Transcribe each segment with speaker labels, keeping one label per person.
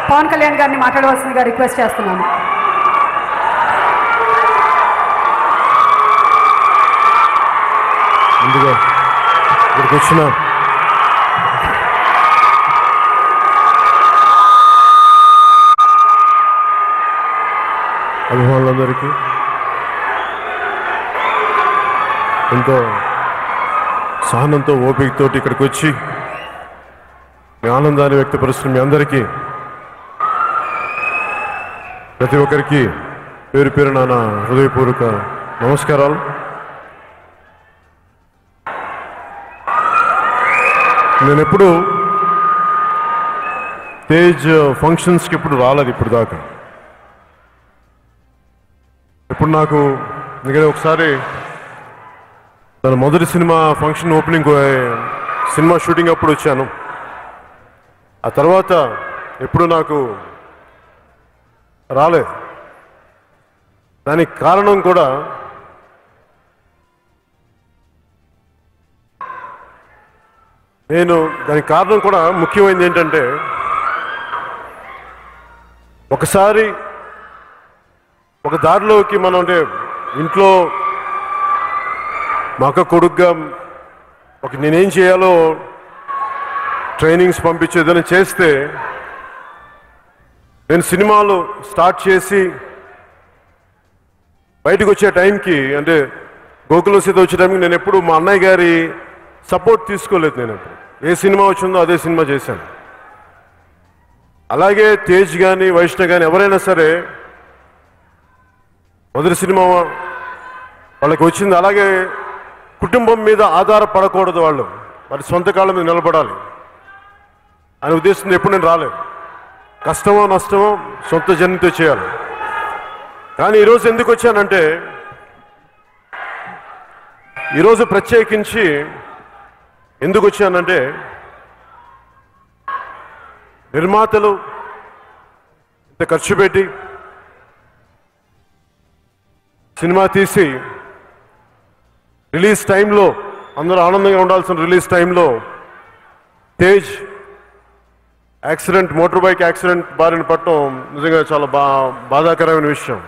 Speaker 1: పవన్ కళ్యాణ్ గారిని మాట్లాడవలసిందిగా రిక్వెస్ట్ చేస్తున్నాను.
Speaker 2: ముందుగా ఇక్కడికి వచ్చిన అభిమానులందరికీ ఎంతో సహనంతో ఓపికతో ఇక్కడికి వచ్చి మీ ఆనందాన్ని వ్యక్తపరుస్తున్న మీ అందరికీ ప్రతి ఒక్కరికి పేరు పేరున నా హృదయపూర్వక నమస్కారాలు. నేను ఎప్పుడు తేజ్ ఫంక్షన్స్కి ఎప్పుడు రాలేదు ఇప్పుడు దాకా. ఇప్పుడు నాకు ఎందుకంటే ఒకసారి తన మొదటి cinema function opening cinema shooting అప్పుడు వచ్చాను. ఆ తర్వాత ఎప్పుడు నాకు రాలేదు. దానికి కారణం కూడా ముఖ్యమైనది ఏంటంటే ఒకసారి ఒక దారిలోకి మనం అంటే ఇంట్లో మా అక్క కొడుకుగా నేనేం చేయాలో ట్రైనింగ్స్ పంపించేదని చేస్తే నేను సినిమాలు స్టార్ట్ చేసి బయటకు వచ్చే టైంకి అంటే గోకుల సీత వచ్చే టైంకి నేను ఎప్పుడు మా అన్నయ్య గారి సపోర్ట్ తీసుకోలేదు. నేను ఎప్పుడు ఏ సినిమా వచ్చిందో అదే సినిమా చేశాను. అలాగే తేజ్ కానీ వైష్ణవ్ కానీ ఎవరైనా సరే మొదటి సినిమా వాళ్ళకి వచ్చింది. అలాగే కుటుంబం మీద ఆధారపడకూడదు, వాళ్ళు వారి సొంత కాళ్ళ మీద నిలబడాలి అనే ఉద్దేశంతో ఎప్పుడు నేను రాలేదు. కష్టమో నష్టమో సొంత జన్మతో చేయాలి. కానీ ఈరోజు ఎందుకు వచ్చానంటే ఈరోజు ప్రత్యేకించి ఎందుకు వచ్చానంటే నిర్మాతలు ఇంత ఖర్చు పెట్టి సినిమా తీసి రిలీజ్ టైంలో అందరూ ఆనందంగా ఉండాల్సిన రిలీజ్ టైంలో తేజ్ మోటార్ బైక్ యాక్సిడెంట్ బారిన పడటం నిజంగా చాలా బాధాకరమైన విషయం.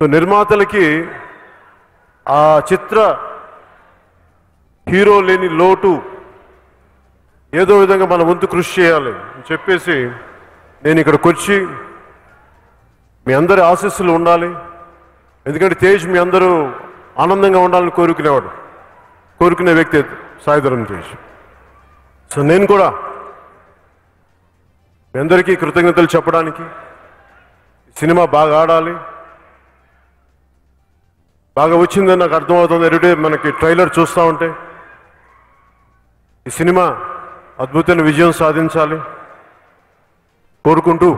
Speaker 2: నిర్మాతలకి ఆ చిత్ర హీరో లేని లోటు ఏదో విధంగా మన వంతు కృషి చేయాలి అని చెప్పేసి నేను ఇక్కడికి వచ్చి మీ అందరి ఆశీస్సులు ఉండాలి. ఎందుకంటే తేజ్ మీ అందరూ ఆనందంగా ఉండాలని కోరుకునే వ్యక్తి సాయిధరం తేజ్. సో నేను కూడా మీ అందరికీ కృతజ్ఞతలు చెప్పడానికి, సినిమా బాగా ఆడాలి, బాగా వచ్చిందని నాకు అర్థమవుతుంది. ఎవ్రీడే మనకి ట్రైలర్ చూస్తూ ఉంటే ఈ సినిమా అద్భుతమైన విజయం సాధించాలి కోరుకుంటూ,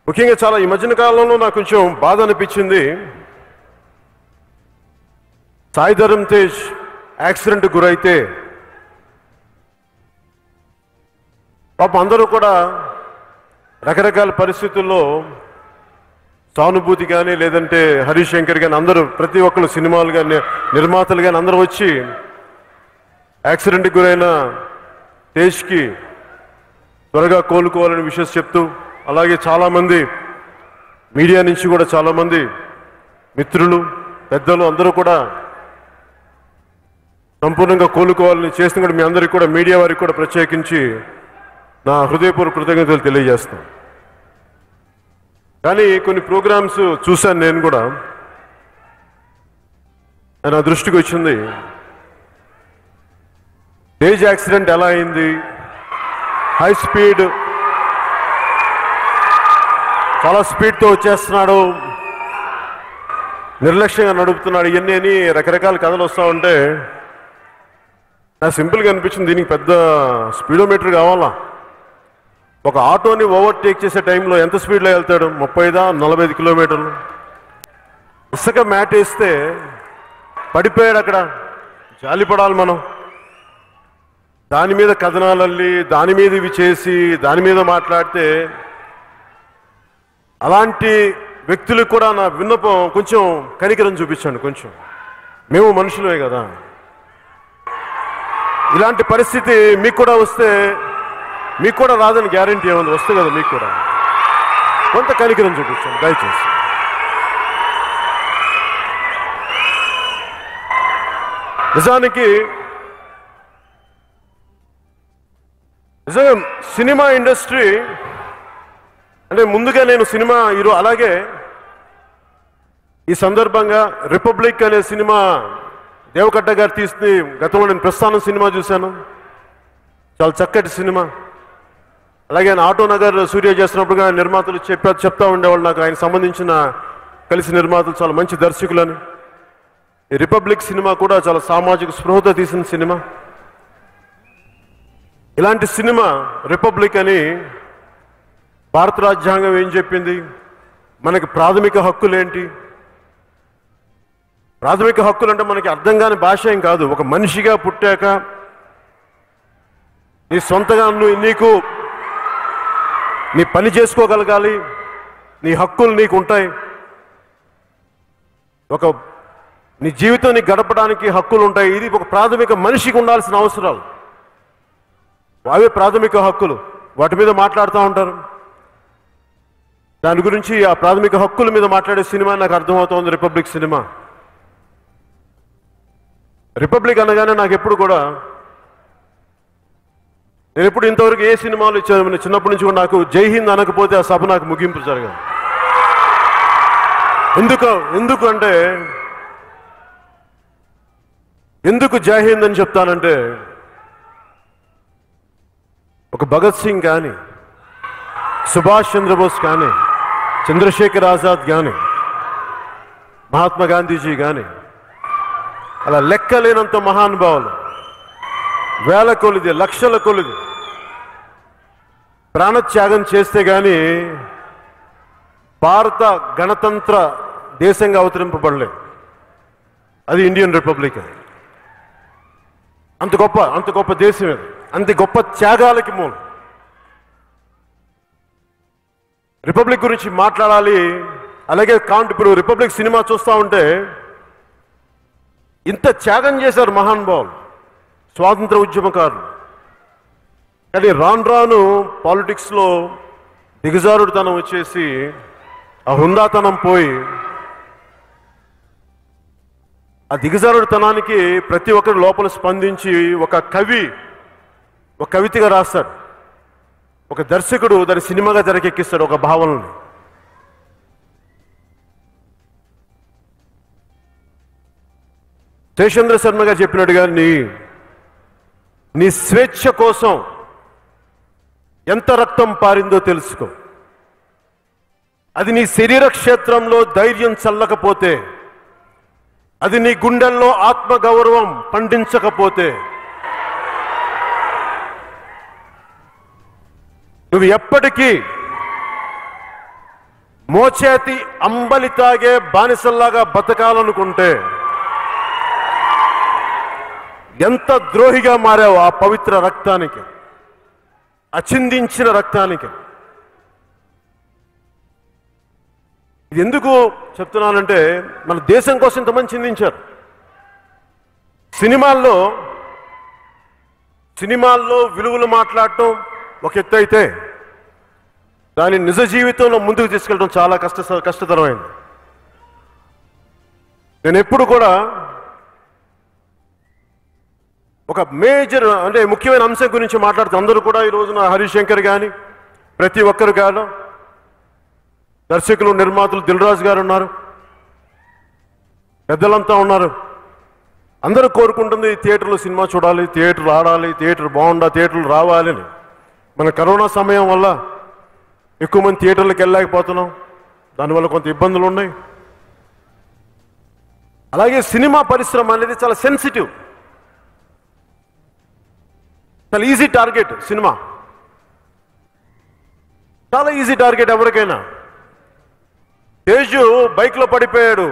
Speaker 2: ముఖ్యంగా చాలా ఈ మధ్యన కాలంలో నాకు కొంచెం బాధ అనిపించింది. సాయిధరం తేజ్ యాక్సిడెంట్ గురైతే పాపం అందరూ కూడా రకరకాల పరిస్థితుల్లో సానుభూతి కానీ లేదంటే హరీష్ శంకర్ కానీ అందరూ ప్రతి ఒక్కరు సినిమాలు కానీ నిర్మాతలు కానీ అందరూ వచ్చి యాక్సిడెంట్కి గురైన తేజ్కి త్వరగా కోలుకోవాలని విషయం చెప్తూ, అలాగే చాలామంది మీడియా నుంచి కూడా చాలామంది మిత్రులు పెద్దలు అందరూ కూడా సంపూర్ణంగా కోలుకోవాలని చేసిన కూడా మీ అందరికీ కూడా మీడియా వారికి కూడా ప్రత్యేకించి నా హృదయపూర్వక కృతజ్ఞతలు తెలియజేస్తాను. కానీ కొన్ని ప్రోగ్రామ్స్ చూశాను నేను కూడా, నా దృష్టికి వచ్చింది తేజ్ యాక్సిడెంట్ ఎలా అయింది, హై స్పీడ్ చాలా స్పీడ్తో వచ్చేస్తున్నాడు, నిర్లక్ష్యంగా నడుపుతున్నాడు, ఇవన్నీ అని రకరకాల కథలు వస్తూ ఉంటే నాకు సింపుల్గా అనిపించింది, దీనికి పెద్ద స్పీడోమీటర్ కావాలా? ఒక ఆటోని ఓవర్టేక్ చేసే టైంలో ఎంత స్పీడ్లో వెళ్తాడు? 30-45 కిలోమీటర్లు. ఇసుక మ్యాట్ వేస్తే పడిపోయాడు అక్కడ, జాలిపడాలి మనం. దాని మీద కథనాలల్లి దాని మీద ఇవి చేసి దాని మీద మాట్లాడితే అలాంటి వ్యక్తులకు కూడా నా విన్నపం, కొంచెం కనికరం చూపించండి. కొంచెం మేము మనుషులమే కదా. ఇలాంటి పరిస్థితి మీకు కూడా వస్తే మీకు కూడా రాదని గ్యారంటీ ఏముంది? వస్తే కదా మీకు కూడా. కొంత కనికరం చూపించండి దయచేసి. నిజానికి నిజంగా సినిమా ఇండస్ట్రీ అంటే ముందుగా నేను సినిమా హీరో, అలాగే ఈ సందర్భంగా రిపబ్లిక్ అనే సినిమా దేవకట్ట గారు తీసి గతంలో నేను ప్రస్థానం సినిమా చూశాను, చాలా చక్కటి సినిమా. అలాగే ఆయన ఆటో నగర్ సూర్య చేస్తున్నప్పుడుగా నిర్మాతలు చెప్తా ఉండేవాళ్ళు నాకు, ఆయన సంబంధించిన కలిసి నిర్మాతలు చాలా మంచి దర్శకులని. ఈ రిపబ్లిక్ సినిమా కూడా చాలా సామాజిక స్పృహతో తీసిన సినిమా. ఇలాంటి సినిమా రిపబ్లిక్ అని భారత రాజ్యాంగం ఏం చెప్పింది, మనకి ప్రాథమిక హక్కులేంటి, ప్రాథమిక హక్కులు అంటే మనకి అర్థం కాని భాష ఏం కాదు. ఒక మనిషిగా పుట్టాక నీ సొంతగా నీకు నీ పని చేసుకోగలగాలి, నీ హక్కులు నీకు ఉంటాయి, ఒక నీ జీవితం నీకు గడపడానికి హక్కులు ఉంటాయి. ఇది ఒక ప్రాథమిక మనిషికి ఉండాల్సిన అవసరాలు, అవే ప్రాథమిక హక్కులు. వాటి మీద మాట్లాడుతూ ఉంటారు. దాని గురించి ఆ ప్రాథమిక హక్కుల మీద మాట్లాడే సినిమా నాకు అర్థమవుతోంది రిపబ్లిక్ సినిమా. రిపబ్లిక్ అనగానే నాకు ఎప్పుడు కూడా, నేను ఎప్పుడు ఇంతవరకు ఏ సినిమాలు ఇచ్చాను చిన్నప్పటి నుంచి కూడా నాకు జై హింద్ అనకపోతే ఆ సభ నాకు ముగింపు జరగదు. ఎందుకంటే ఎందుకు జై హింద్ అని చెప్తానంటే, ఒక భగత్ సింగ్ కానీ, సుభాష్ చంద్రబోస్ కానీ, చంద్రశేఖర్ ఆజాద్ కానీ, మహాత్మా గాంధీజీ కానీ, అలా లెక్కలేనంత మహానుభావులు, వేల కొలిది లక్షల కొలిది ప్రాణత్యాగం చేస్తే కానీ భారత గణతంత్ర దేశంగా అవతరింపబడలేదు. అది ఇండియన్ రిపబ్లిక్. అంత గొప్ప దేశం అది, అంత గొప్ప త్యాగాలకి మూలం. రిపబ్లిక్ గురించి మాట్లాడాలి. అలాగే ఇప్పుడు రిపబ్లిక్ సినిమా చూస్తూ ఉంటే ఇంత త్యాగం చేశారు మహానుభావులు, స్వాతంత్ర ఉద్యమకారులు. కానీ రాను రాను పాలిటిక్స్లో దిగజారుడుతనం వచ్చేసి ఆ హుందాతనం పోయి, ఆ దిగజారుడుతనానికి ప్రతి ఒక్కరు లోపల స్పందించి ఒక కవితగా రాస్తాడు, ఒక దర్శకుడు దాని సినిమాగా తెరకెక్కిస్తాడు ఒక భావనని. శేషేంద్ర శర్మ గారు చెప్పినట్టుగా నీ స్వేచ్ఛ కోసం ఎంత రక్తం పారిందో తెలుసుకో. అది నీ శరీర క్షేత్రంలో ధైర్యం చల్లకపోతే, అది నీ గుండెల్లో ఆత్మగౌరవం పండించకపోతే, నువ్వు ఎప్పటికీ మోచేతి అంబలి తాగే బానిసల్లాగా బతకాలనుకుంటే ఎంత ద్రోహిగా మారావు ఆ పవిత్ర రక్తానికి, అచిందించిన రక్తానికి. ఇది ఎందుకు చెప్తున్నానంటే, మన దేశం కోసం ఇంతమంది చిందించారు. సినిమాల్లో విలువలు మాట్లాడటం ఒక ఎత్తు అయితే, దాని నిజ జీవితంలో ముందుకు తీసుకెళ్ళడం చాలా కష్టతరమైంది. నేను ఎప్పుడు కూడా ఒక మేజర్ అంటే ముఖ్యమైన అంశం గురించి మాట్లాడుతూ అందరూ కూడా ఈ రోజున హరిశంకర్ కానీ, ప్రతి ఒక్కరు కాదు, దర్శకులు నిర్మాతలు దిల్ రాజు గారు ఉన్నారు, పెద్దలంతా ఉన్నారు. అందరూ కోరుకుంటుంది థియేటర్లో సినిమా చూడాలి, థియేటర్ ఆడాలి, థియేటర్ బాగుండాలి, థియేటర్లు రావాలి అని. మన కరోనా సమయం వల్ల ఎక్కువ మంది థియేటర్లకు వెళ్ళలేకపోతున్నాం, దానివల్ల కొంత ఇబ్బందులు ఉన్నాయి. అలాగే సినిమా పరిశ్రమ అనేది చాలా సెన్సిటివ్, చాలా ఈజీ టార్గెట్. సినిమా చాలా ఈజీ టార్గెట్ ఎవరికైనా. తేజు బైక్లో పడిపోయాడు,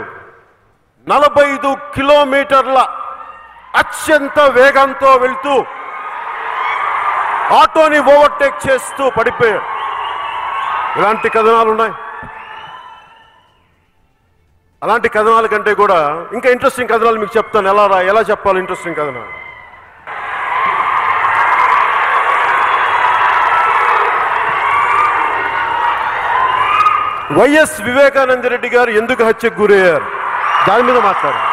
Speaker 2: 45 కిలోమీటర్ల అత్యంత వేగంతో వెళ్తూ ఆటోని ఓవర్టేక్ చేస్తూ పడిపోయాడు. ఇలాంటి కథనాలు ఉన్నాయి. అలాంటి కథనాల కంటే కూడా ఇంకా ఇంట్రెస్టింగ్ కథనాలు మీకు చెప్తాను. ఎలా చెప్పాలి ఇంట్రెస్టింగ్ కథనాలు. వైఎస్ వివేకానంద రెడ్డి గారు ఎందుకు హత్యకు గురయ్యారు దాని మీద మాట్లాడారు.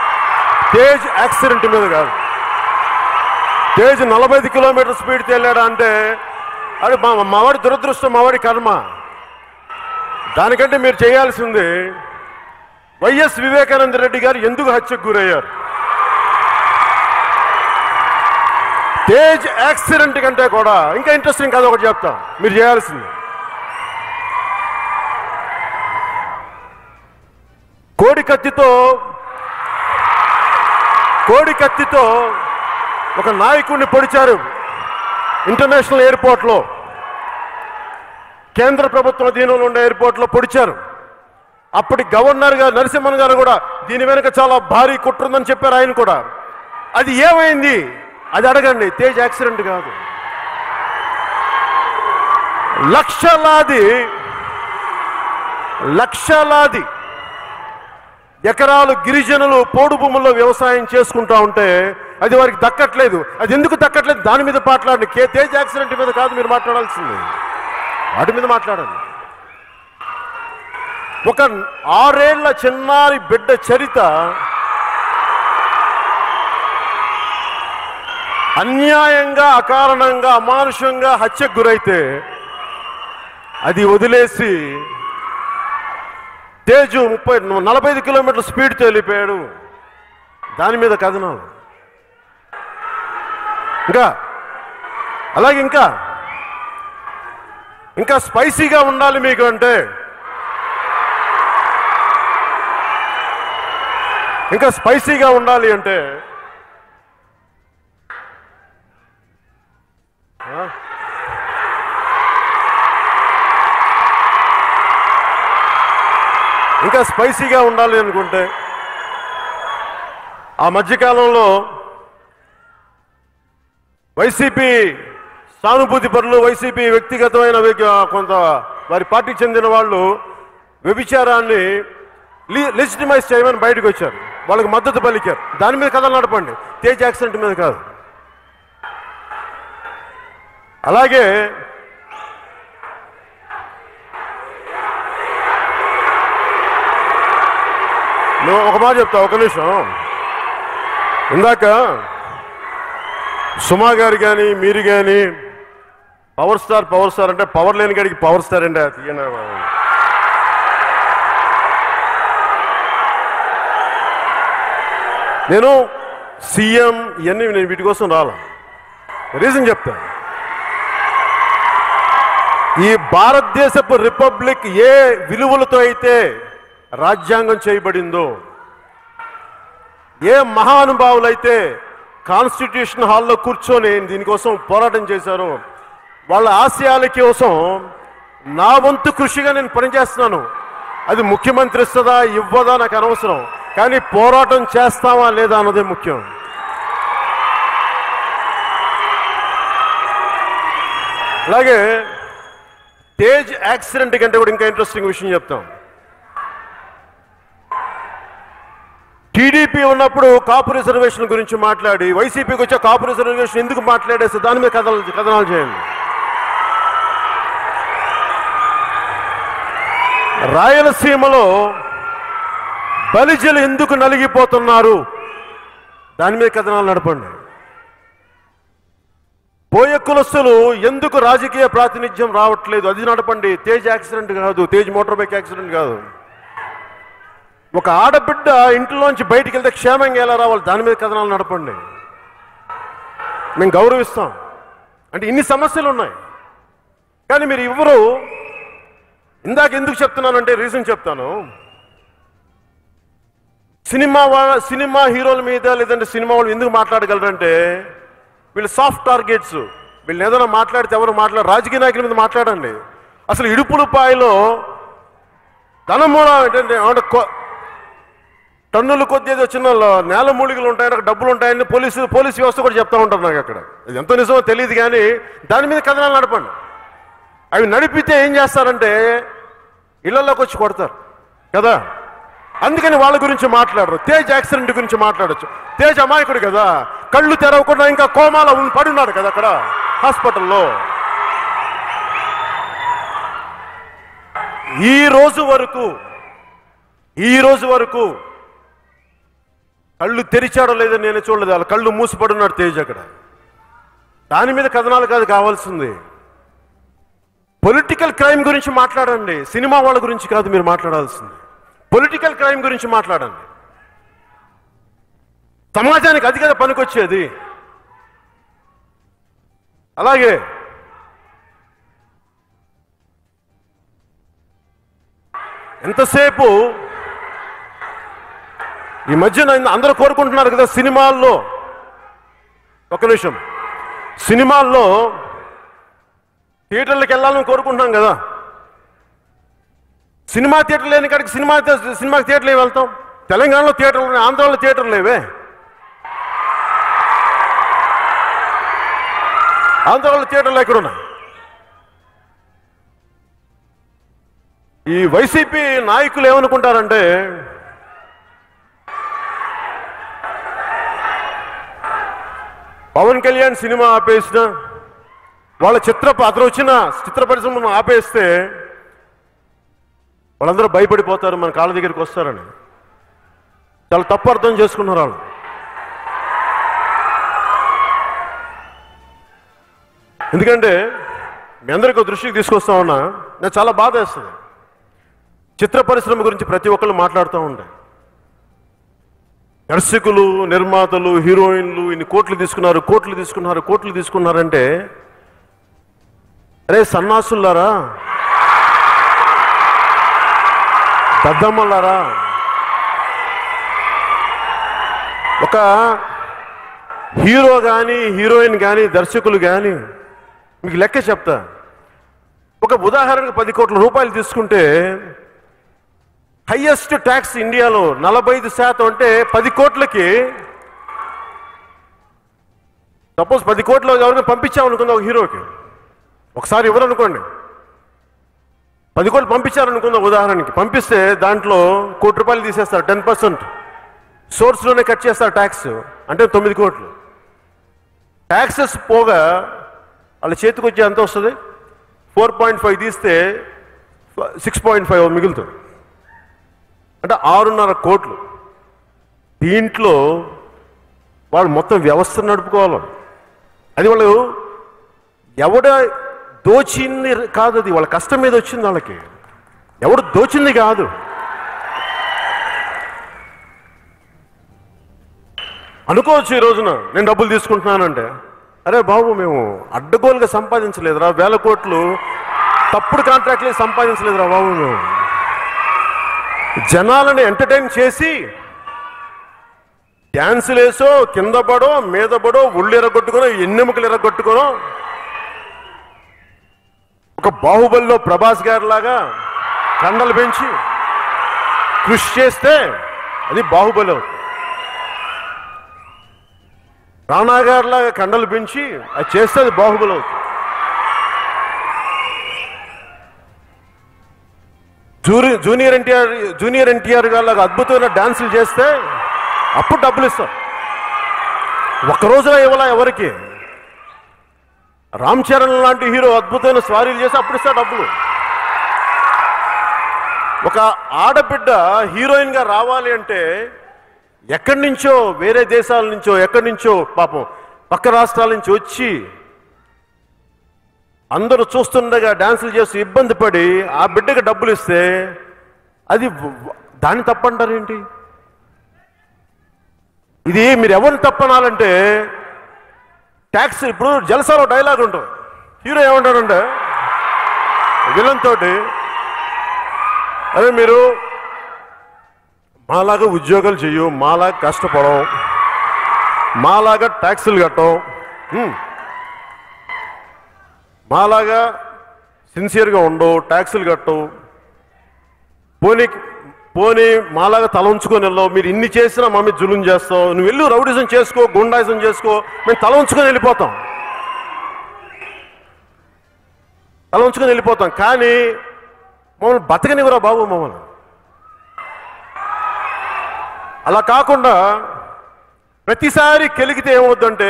Speaker 2: తేజ్ యాక్సిడెంట్ మీద కాదు. తేజ్ 45 కిలోమీటర్ స్పీడ్కి వెళ్ళాడా అంటే అది మావాడి దురదృష్టం, మావాడి కర్మ. దానికంటే మీరు చేయాల్సింది వైఎస్ వివేకానంద రెడ్డి గారు ఎందుకు హత్యకు గురయ్యారు. తేజ్ యాక్సిడెంట్ కంటే కూడా ఇంకా ఇంట్రెస్టింగ్ కథ ఒకటి చెప్తాం. మీరు చేయాల్సింది కోడి కత్తితో ఒక నాయకుడిని పొడిచారు ఇంటర్నేషనల్ ఎయిర్పోర్ట్లో. కేంద్ర ప్రభుత్వం అధీనంలో ఉండే ఎయిర్పోర్ట్లో పొడిచారు. అప్పటి గవర్నర్ గారు నరసింహన్ గారు కూడా దీని వెనుక చాలా భారీ కుట్ర ఉందని చెప్పారు. ఆయన కూడా అది ఏమైంది అది అడగండి. తేజ్ యాక్సిడెంట్ కాదు. లక్షలాది ఎకరాలు గిరిజనులు పోడు భూముల్లో వ్యవసాయం చేసుకుంటా ఉంటే అది వారికి దక్కట్లేదు. అది ఎందుకు దక్కట్లేదు దాని మీద మాట్లాడండి. తేజ్ యాక్సిడెంట్ మీద కాదు మీరు మాట్లాడాల్సింది, వాటి మీద మాట్లాడండి. ఒక 6 ఏళ్ల చిన్నారి బిడ్డ చరిత అన్యాయంగా, అకారణంగా, అమానుషంగా హత్యకు గురైతే అది వదిలేసి తేజు 45 కిలోమీటర్ల స్పీడ్తో వెళ్ళిపోయాడు. దాని మీద కథనాలు. అలాగే ఇంకా స్పైసీగా ఉండాలి మీకు అంటే ఇంకా స్పైసీగా ఉండాలి అంటే ఇంకా స్పైసీగా ఉండాలి అనుకుంటే ఆ మధ్యకాలంలో వైసీపీ సానుభూతి పరులు, వైసీపీ వ్యక్తిగతమైన కొంత వారి పార్టీకి చెందిన వాళ్ళు వ్యభిచారాన్ని లెజిటిమైజ్ చేయమని బయటకు వచ్చారు. వాళ్ళకి మద్దతు పలికారు. దాని మీద కథలు నడపండి, తేజ్ యాక్సిడెంట్ మీద కాదు. అలాగే నువ్వు ఒక మాట చెప్తా, ఒక నిమిషం. ఇందాక సుమా గారు కానీ మీరు కానీ పవర్ స్టార్ అంటే పవర్ లేని గారికి పవర్ స్టార్ అండి. నేను సీఎం ఇవన్నీ నేను వీటి కోసం రాలా. రీజన్ చెప్తాను. ఈ భారతదేశపు రిపబ్లిక్ ఏ విలువలతో అయితే రాజ్యాంగం చేయబడిందో, ఏ మహానుభావులైతే కాన్స్టిట్యూషన్ హాల్లో కూర్చొని దీనికోసం పోరాటం చేశారో వాళ్ళ ఆశయాల కోసం నా వంతు కృషిగా నేను పనిచేస్తున్నాను. అది ముఖ్యమంత్రి ఇస్తుందా ఇవ్వదా నాకు అనవసరం, కానీ పోరాటం చేస్తావా లేదా అన్నదే ముఖ్యం. అలాగే తేజ్ యాక్సిడెంట్ కంటే కూడా ఇంకా ఇంట్రెస్టింగ్ విషయం చెప్తాం. టీడీపీ ఉన్నప్పుడు కాపు రిజర్వేషన్ గురించి మాట్లాడి వైసీపీకి వచ్చే కాపు రిజర్వేషన్ ఎందుకు మాట్లాడేస్తే దాని మీద కథనాలు చేయండి. రాయలసీమలో బలిజలు ఎందుకు నలిగిపోతున్నారు దాని మీద కథనాలు నడపండి. బోయ కులస్తులు ఎందుకు రాజకీయ ప్రాతినిధ్యం రావట్లేదు అది నడపండి. తేజ్ యాక్సిడెంట్ కాదు, తేజ్ మోటార్ బైక్ యాక్సిడెంట్ కాదు. ఒక ఆడబిడ్డ ఇంట్లోంచి బయటికి వెళ్తే క్షేమంగా ఎలా రావాలి దాని మీద కథనాలు నడపండి. మేము గౌరవిస్తాం. అంటే ఇన్ని సమస్యలు ఉన్నాయి, కానీ మీరు ఎవరు ఇందాక ఎందుకు చెప్తున్నానంటే రీజన్ చెప్తాను. సినిమా హీరోల మీద లేదంటే సినిమా వాళ్ళు ఎందుకు మాట్లాడగలరంటే వీళ్ళు సాఫ్ట్ టార్గెట్స్. వీళ్ళు ఏదైనా మాట్లాడితే ఎవరు రాజకీయ నాయకుల మీద మాట్లాడండి. అసలు ఇడుపులపాయలో ధనమూల ఏంటంటే టన్నుల కొద్ది ఏదో చిన్న నేల మూలికలు ఉంటాయని అక్కడ డబ్బులు ఉంటాయని పోలీసు వ్యవస్థ కూడా చెప్తా ఉంటారు నాకు. అక్కడ అది ఎంత నిజమో తెలియదు, కానీ దాని మీద కథనాలు నడపండి. అవి నడిపితే ఏం చేస్తారంటే ఇళ్లలోకి వచ్చి కొడతారు కదా, అందుకని వాళ్ళ గురించి మాట్లాడరు. తేజ్ యాక్సిడెంట్ గురించి మాట్లాడచ్చు. తేజ్ అమాయకుడు కదా, కళ్ళు తెరవకుండా ఇంకా కోమాలో పడున్నాడు కదా అక్కడ హాస్పిటల్లో. ఈ రోజు వరకు కళ్ళు తెరిచాడో లేదో నేను చూడలేదు. వాళ్ళ కళ్ళు మూసిపడున్నాడు తేజ్ అక్కడ. దాని మీద కథనాలు కాదు కావాల్సింది. పొలిటికల్ క్రైమ్ గురించి మాట్లాడండి, సినిమా వాళ్ళ గురించి కాదు మీరు మాట్లాడాల్సింది. పొలిటికల్ క్రైమ్ గురించి మాట్లాడండి. సమాజానికి అది కదా పనికొచ్చేది. అలాగే ఎంతసేపు ఈ మధ్యన అందరూ కోరుకుంటున్నారు కదా సినిమాల్లో, ఒక నిమిషం, సినిమాల్లో థియేటర్లకు వెళ్ళాలని కోరుకుంటున్నాం కదా. సినిమా థియేటర్ లేని కాడికి సినిమాకి థియేటర్లు ఏమి వెళ్తాం? తెలంగాణలో థియేటర్లు ఉన్నాయి, ఆంధ్రాలో థియేటర్లు లేవే. ఆంధ్రాలో థియేటర్లు ఎక్కడున్నాయి? ఈ వైసీపీ నాయకులు ఏమనుకుంటారంటే పవన్ కళ్యాణ్ సినిమా ఆపేసిన, వాళ్ళ అతను వచ్చిన చిత్ర పరిశ్రమను ఆపేస్తే వాళ్ళందరూ భయపడిపోతారు, మన కాళ్ళ దగ్గరికి వస్తారని. చాలా తప్పు అర్థం చేసుకున్నారు వాళ్ళు. ఎందుకంటే మీ అందరికీ దృష్టికి తీసుకొస్తా ఉన్నా, నాకు చాలా బాధ వేస్తుంది. చిత్ర పరిశ్రమ గురించి ప్రతి ఒక్కళ్ళు మాట్లాడుతూ ఉంటాయి. దర్శకులు, నిర్మాతలు, హీరోయిన్లు ఇన్ని కోట్లు తీసుకున్నారంటే అరే సన్నాసులారా, దద్దమ్మలారా, ఒక హీరో కానీ హీరోయిన్ కానీ దర్శకులు కానీ మీకు లెక్క చెప్తా. ఒక ఉదాహరణకు 10 కోట్ల రూపాయలు తీసుకుంటే హైయెస్ట్ ట్యాక్స్ ఇండియాలో 45% అంటే 10 కోట్లకి, సపోజ్ 10 కోట్లు ఎవరికైనా పంపించామనుకుందా ఒక హీరోకి, ఒకసారి ఎవరు అనుకోండి 10 కోట్లు పంపించారనుకుందాం ఉదాహరణకి, పంపిస్తే దాంట్లో ₹1 కోటి తీసేస్తారు, 10% సోర్స్లోనే కట్ చేస్తారు ట్యాక్స్, అంటే 9 కోట్లు. ట్యాక్సెస్ పోగా వాళ్ళ చేతికి వచ్చి ఎంత వస్తుంది? 4.5 తీస్తే 6.5 మిగులుతుంది, అంటే 6.5 కోట్లు. దీంట్లో వాళ్ళు మొత్తం వ్యవస్థను నడుపుకోవాలి. అది వాళ్ళు ఎవడ దోచింది కాదు, అది వాళ్ళ కష్టం మీద వచ్చింది. వాళ్ళకి ఎవడు దోచింది కాదు. అనుకోవచ్చు ఈ రోజున నేను డబ్బులు తీసుకుంటున్నానంటే, అరే బాబు మేము అడ్డగోలుగా సంపాదించలేదురా, 1000 కోట్లు తప్పుడు కాంట్రాక్ట్లు సంపాదించలేదురా బాబు, మేము జనాలను ఎంటర్టైన్ చేసి డ్యాన్సులు వేసో, కింద పడో, మీద పడో, ఒళ్ళు ఎరగొట్టుకోనో, ఎన్నెముకలు ఎరగొట్టుకోనో, ఒక బాహుబలిలో ప్రభాస్ గారి లాగా కండలు పెంచి కృషి చేస్తే అది బాహుబలి అవుతుంది. రాణా గారిలాగా కండలు పెంచి అది చేస్తే అది బాహుబలి అవుతుంది. జూనియర్ ఎన్టీఆర్ గారిలాగా అద్భుతమైన డాన్సులు చేస్తే అప్పుడు డబ్బులు ఇస్తాం. ఒక్కరోజులో ఇవ్వాలా ఎవరికి? రామ్ చరణ్ లాంటి హీరో అద్భుతమైన స్వారీలు చేసి అప్పుడు ఇస్తా డబ్బులు. ఒక ఆడబిడ్డ హీరోయిన్గా రావాలి అంటే ఎక్కడి నుంచో, వేరే దేశాల నుంచో, ఎక్కడి నుంచో పాపం పక్క రాష్ట్రాల నుంచి వచ్చి అందరూ చూస్తుండగా డాన్సులు చేసి ఇబ్బంది పడి ఆ బిడ్డకి డబ్బులు ఇస్తే అది దాన్ని తప్పంటారేంటి? ఇది మీరు ఎవరిని తప్పనాలంటే ట్యాక్స్. ఇప్పుడు జలసాలో డైలాగ్ ఉంటుంది, హీరో ఏమంటాడంటే విలన్ తోటి, అదే మీరు మాలాగా ఉద్యోగాలు చెయ్యు, మాలాగా కష్టపడం, మాలాగా ట్యాక్సులు కట్టం, మాలాగా సిన్సియర్గా ఉండవు, ట్యాక్సులు కట్టవు, పోనీ మాలాగా తల ఉంచుకొని వెళ్ళావు, మీరు ఇన్ని చేసినా మా మీద జులుం చేస్తావు, నువ్వు వెళ్ళు రౌడిజం చేసుకో, గుండాయిజం చేసుకో, మేము తల ఉంచుకొని వెళ్ళిపోతాం, కానీ మమ్మల్ని బతకనివ్వరా బాబు మమ్మల్ని. అలా కాకుండా ప్రతిసారి కెలిగితే ఏమవుద్దంటే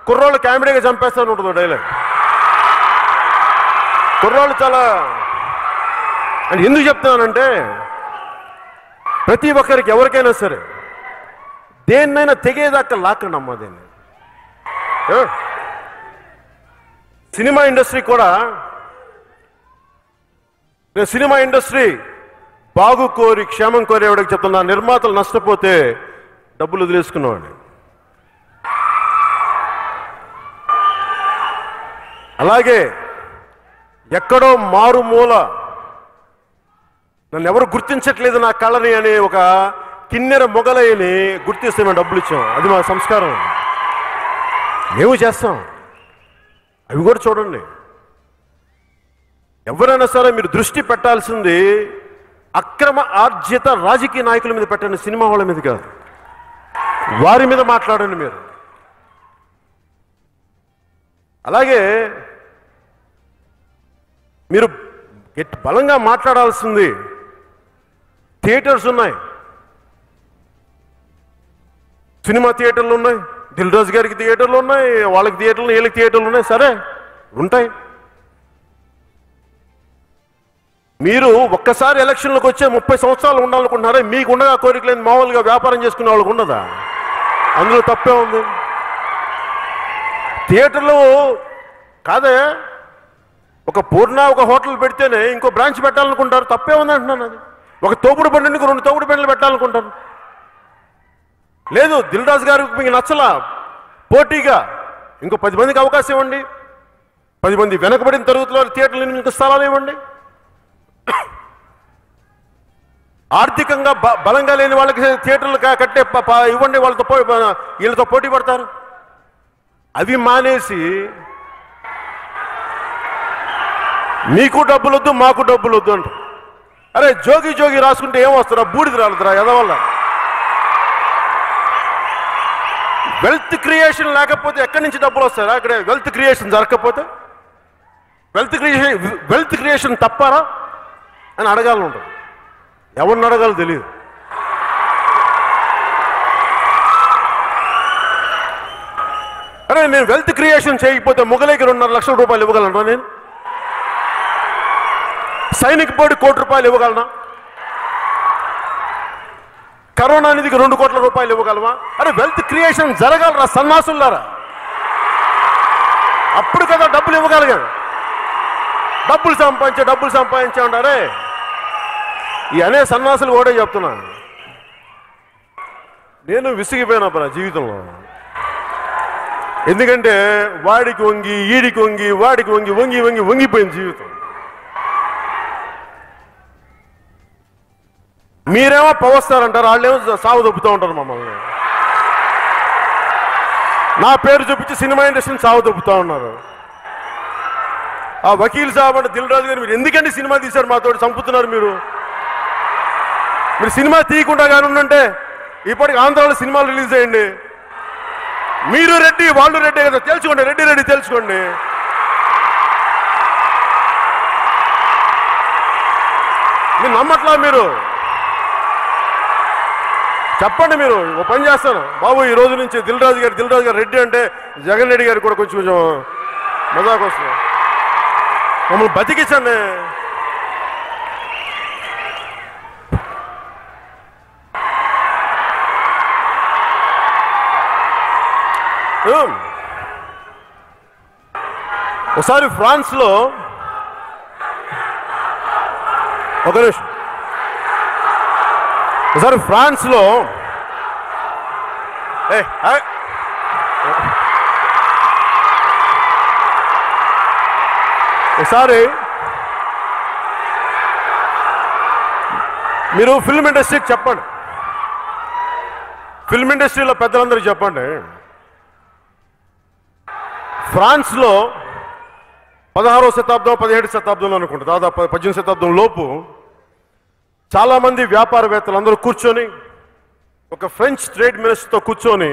Speaker 2: కుర్రోళ్ళు కామెడీగా చంపేస్తాను ఉంటుంది డైలాగ్. కుర్రోళ్ళు చాలా అని ఎందుకు చెప్తున్నానంటే ప్రతి ఒక్కరికి ఎవరికైనా సరే దేన్నైనా తెగేదాకా లాక్కండి అమ్మా దేన్ని. సినిమా ఇండస్ట్రీ కూడా, నేను సినిమా ఇండస్ట్రీ బాగు కోరి క్షేమం కోరేవాడికి చెప్తున్నా, నిర్మాతలు నష్టపోతే డబ్బులు వదిలేసుకున్నవాడిని. అలాగే ఎక్కడో మారుమూల నన్ను ఎవరు గుర్తించట్లేదు నా కళని అని ఒక కిన్నెర మొగలయ్యని గుర్తిస్తే మేము డబ్బులు ఇచ్చాం. అది మా సంస్కారం, మేము చేస్తాం. అవి కూడా చూడండి. ఎవరైనా సరే మీరు దృష్టి పెట్టాల్సింది అక్రమ ఆర్జిత రాజకీయ నాయకుల మీద పెట్టండి, సినిమా వాళ్ళ మీద కాదు. వారి మీద మాట్లాడండి మీరు. అలాగే మీరు బలంగా మాట్లాడాల్సింది థియేటర్స్ ఉన్నాయి, సినిమా థియేటర్లు ఉన్నాయి, దిల్ రాజు గారికి థియేటర్లు ఉన్నాయి, వాళ్ళకి థియేటర్లు వీళ్ళకి థియేటర్లు ఉన్నాయి. సరే ఉంటాయి. మీరు ఒక్కసారి ఎలక్షన్లకు వచ్చే 30 సంవత్సరాలు ఉండాలనుకుంటున్నారే, మీకు ఉండగా కోరిక లేని మామూలుగా వ్యాపారం చేసుకునే వాళ్ళకు ఉండదా? అందులో తప్పే ఉంది. థియేటర్లు కాదే, ఒక పూర్ణ ఒక హోటల్ పెడితేనే ఇంకో బ్రాంచ్ పెట్టాలనుకుంటారు, తప్పే ఉంది అంటున్నాను. అది ఒక తోపుడు బండికి 2 తోపుడు బండ్లు పెట్టాలనుకుంటారు. లేదు దిల్ రాజు గారికి మీకు నచ్చలా, పోటీగా ఇంకో 10 మందికి అవకాశం ఇవ్వండి, 10 మంది వెనకబడిన తరగతిలో థియేటర్లు ఇంకో స్థలాలు ఇవ్వండి. ఆర్థికంగా బలంగా లేని వాళ్ళకి థియేటర్లు కట్టే ఇవ్వండి, వీళ్ళతో పోటీ పడతారు. అవి మానేసి మీకు డబ్బులు వద్దు మాకు డబ్బులు వద్దు అంట. అరే జోగి జోగి రాసుకుంటే ఏం వస్తారా? బూడిద రాలుతురా ఎదవల్ల. వెల్త్ క్రియేషన్ లేకపోతే ఎక్కడి నుంచి డబ్బులు వస్తారా? అక్కడ వెల్త్ క్రియేషన్ జరగకపోతే వెల్త్ క్రియేషన్ తప్పారా అని అడగాలని ఉంటుంది. ఎవరిని అడగాలో తెలియదు. అరే నేను వెల్త్ క్రియేషన్ చేయకపోతే మొగలైకి 2.5 లక్షల రూపాయలు ఇవ్వగలనా? నేను సైనిక బోర్డు 1 కోటి రూపాయలు ఇవ్వగలనా? కరోనా నిధికి 2 కోట్ల రూపాయలు ఇవ్వగలమా? అరే వెల్త్ క్రియేషన్ జరగాలరా సన్నాసులారా, అప్పుడు కదా డబ్బులు ఇవ్వగలిగారు. డబ్బులు సంపాదించే ఉంటారే ఈ అనే సన్నాసులు కూడా చెప్తున్నా. నేను విసిగిపోయినా నా జీవితంలో. ఎందుకంటే వాడికి వంగి ఈడికి వంగి వాడికి వంగి వంగి వంగి వంగిపోయింది జీవితం. మీరేమో పవస్తారంటారు, వాళ్ళేమో సాగు దొబ్బుతూ ఉంటారు మమ్మల్ని. నా పేరు చూపించి సినిమా ఇండస్ట్రీని సాగు దొబ్బుతూ ఉన్నారు. ఆ వకీల్ సాబ్ అంటే దిల్ రాజు గారు, మీరు ఎందుకంటే సినిమా తీశారు మాతో చంపుతున్నారు? మీరు సినిమా తీయకుండా కానీ ఉంటే ఇప్పటికి ఆంధ్రాలో సినిమాలు రిలీజ్ చేయండి. మీరు రెడ్డి వాళ్ళు రెడ్డి కదా, తెలుసుకోండి. రెడ్డి తెలుసుకోండి. మీరు నమ్మట్లా? మీరు చెప్పండి. మీరు ఒక పని చేస్తాను బాబు, ఈ రోజు నుంచి దిల్ రాజు గారు రెడ్డి అంటే జగన్ రెడ్డి గారు కూడా కొంచెం మజాకు వస్తుంది. మమ్మల్ని బతికించండి. ఒకసారి ఫ్రాన్స్లో ఒక నిమిషం, ఒకసారి ఫ్రాన్స్లో ఒకసారి మీరు ఫిల్మ్ ఇండస్ట్రీకి చెప్పండి, ఫిల్మ్ ఇండస్ట్రీలో పెద్దలందరికీ చెప్పండి. ఫ్రాన్స్లో 16వ శతాబ్దం 17వ శతాబ్దంలో అనుకుంటా, దాదాపు 18వ శతాబ్దం లోపు చాలామంది వ్యాపారవేత్తలు అందరూ కూర్చొని ఒక ఫ్రెంచ్ ట్రేడ్ మినిస్టర్తో కూర్చొని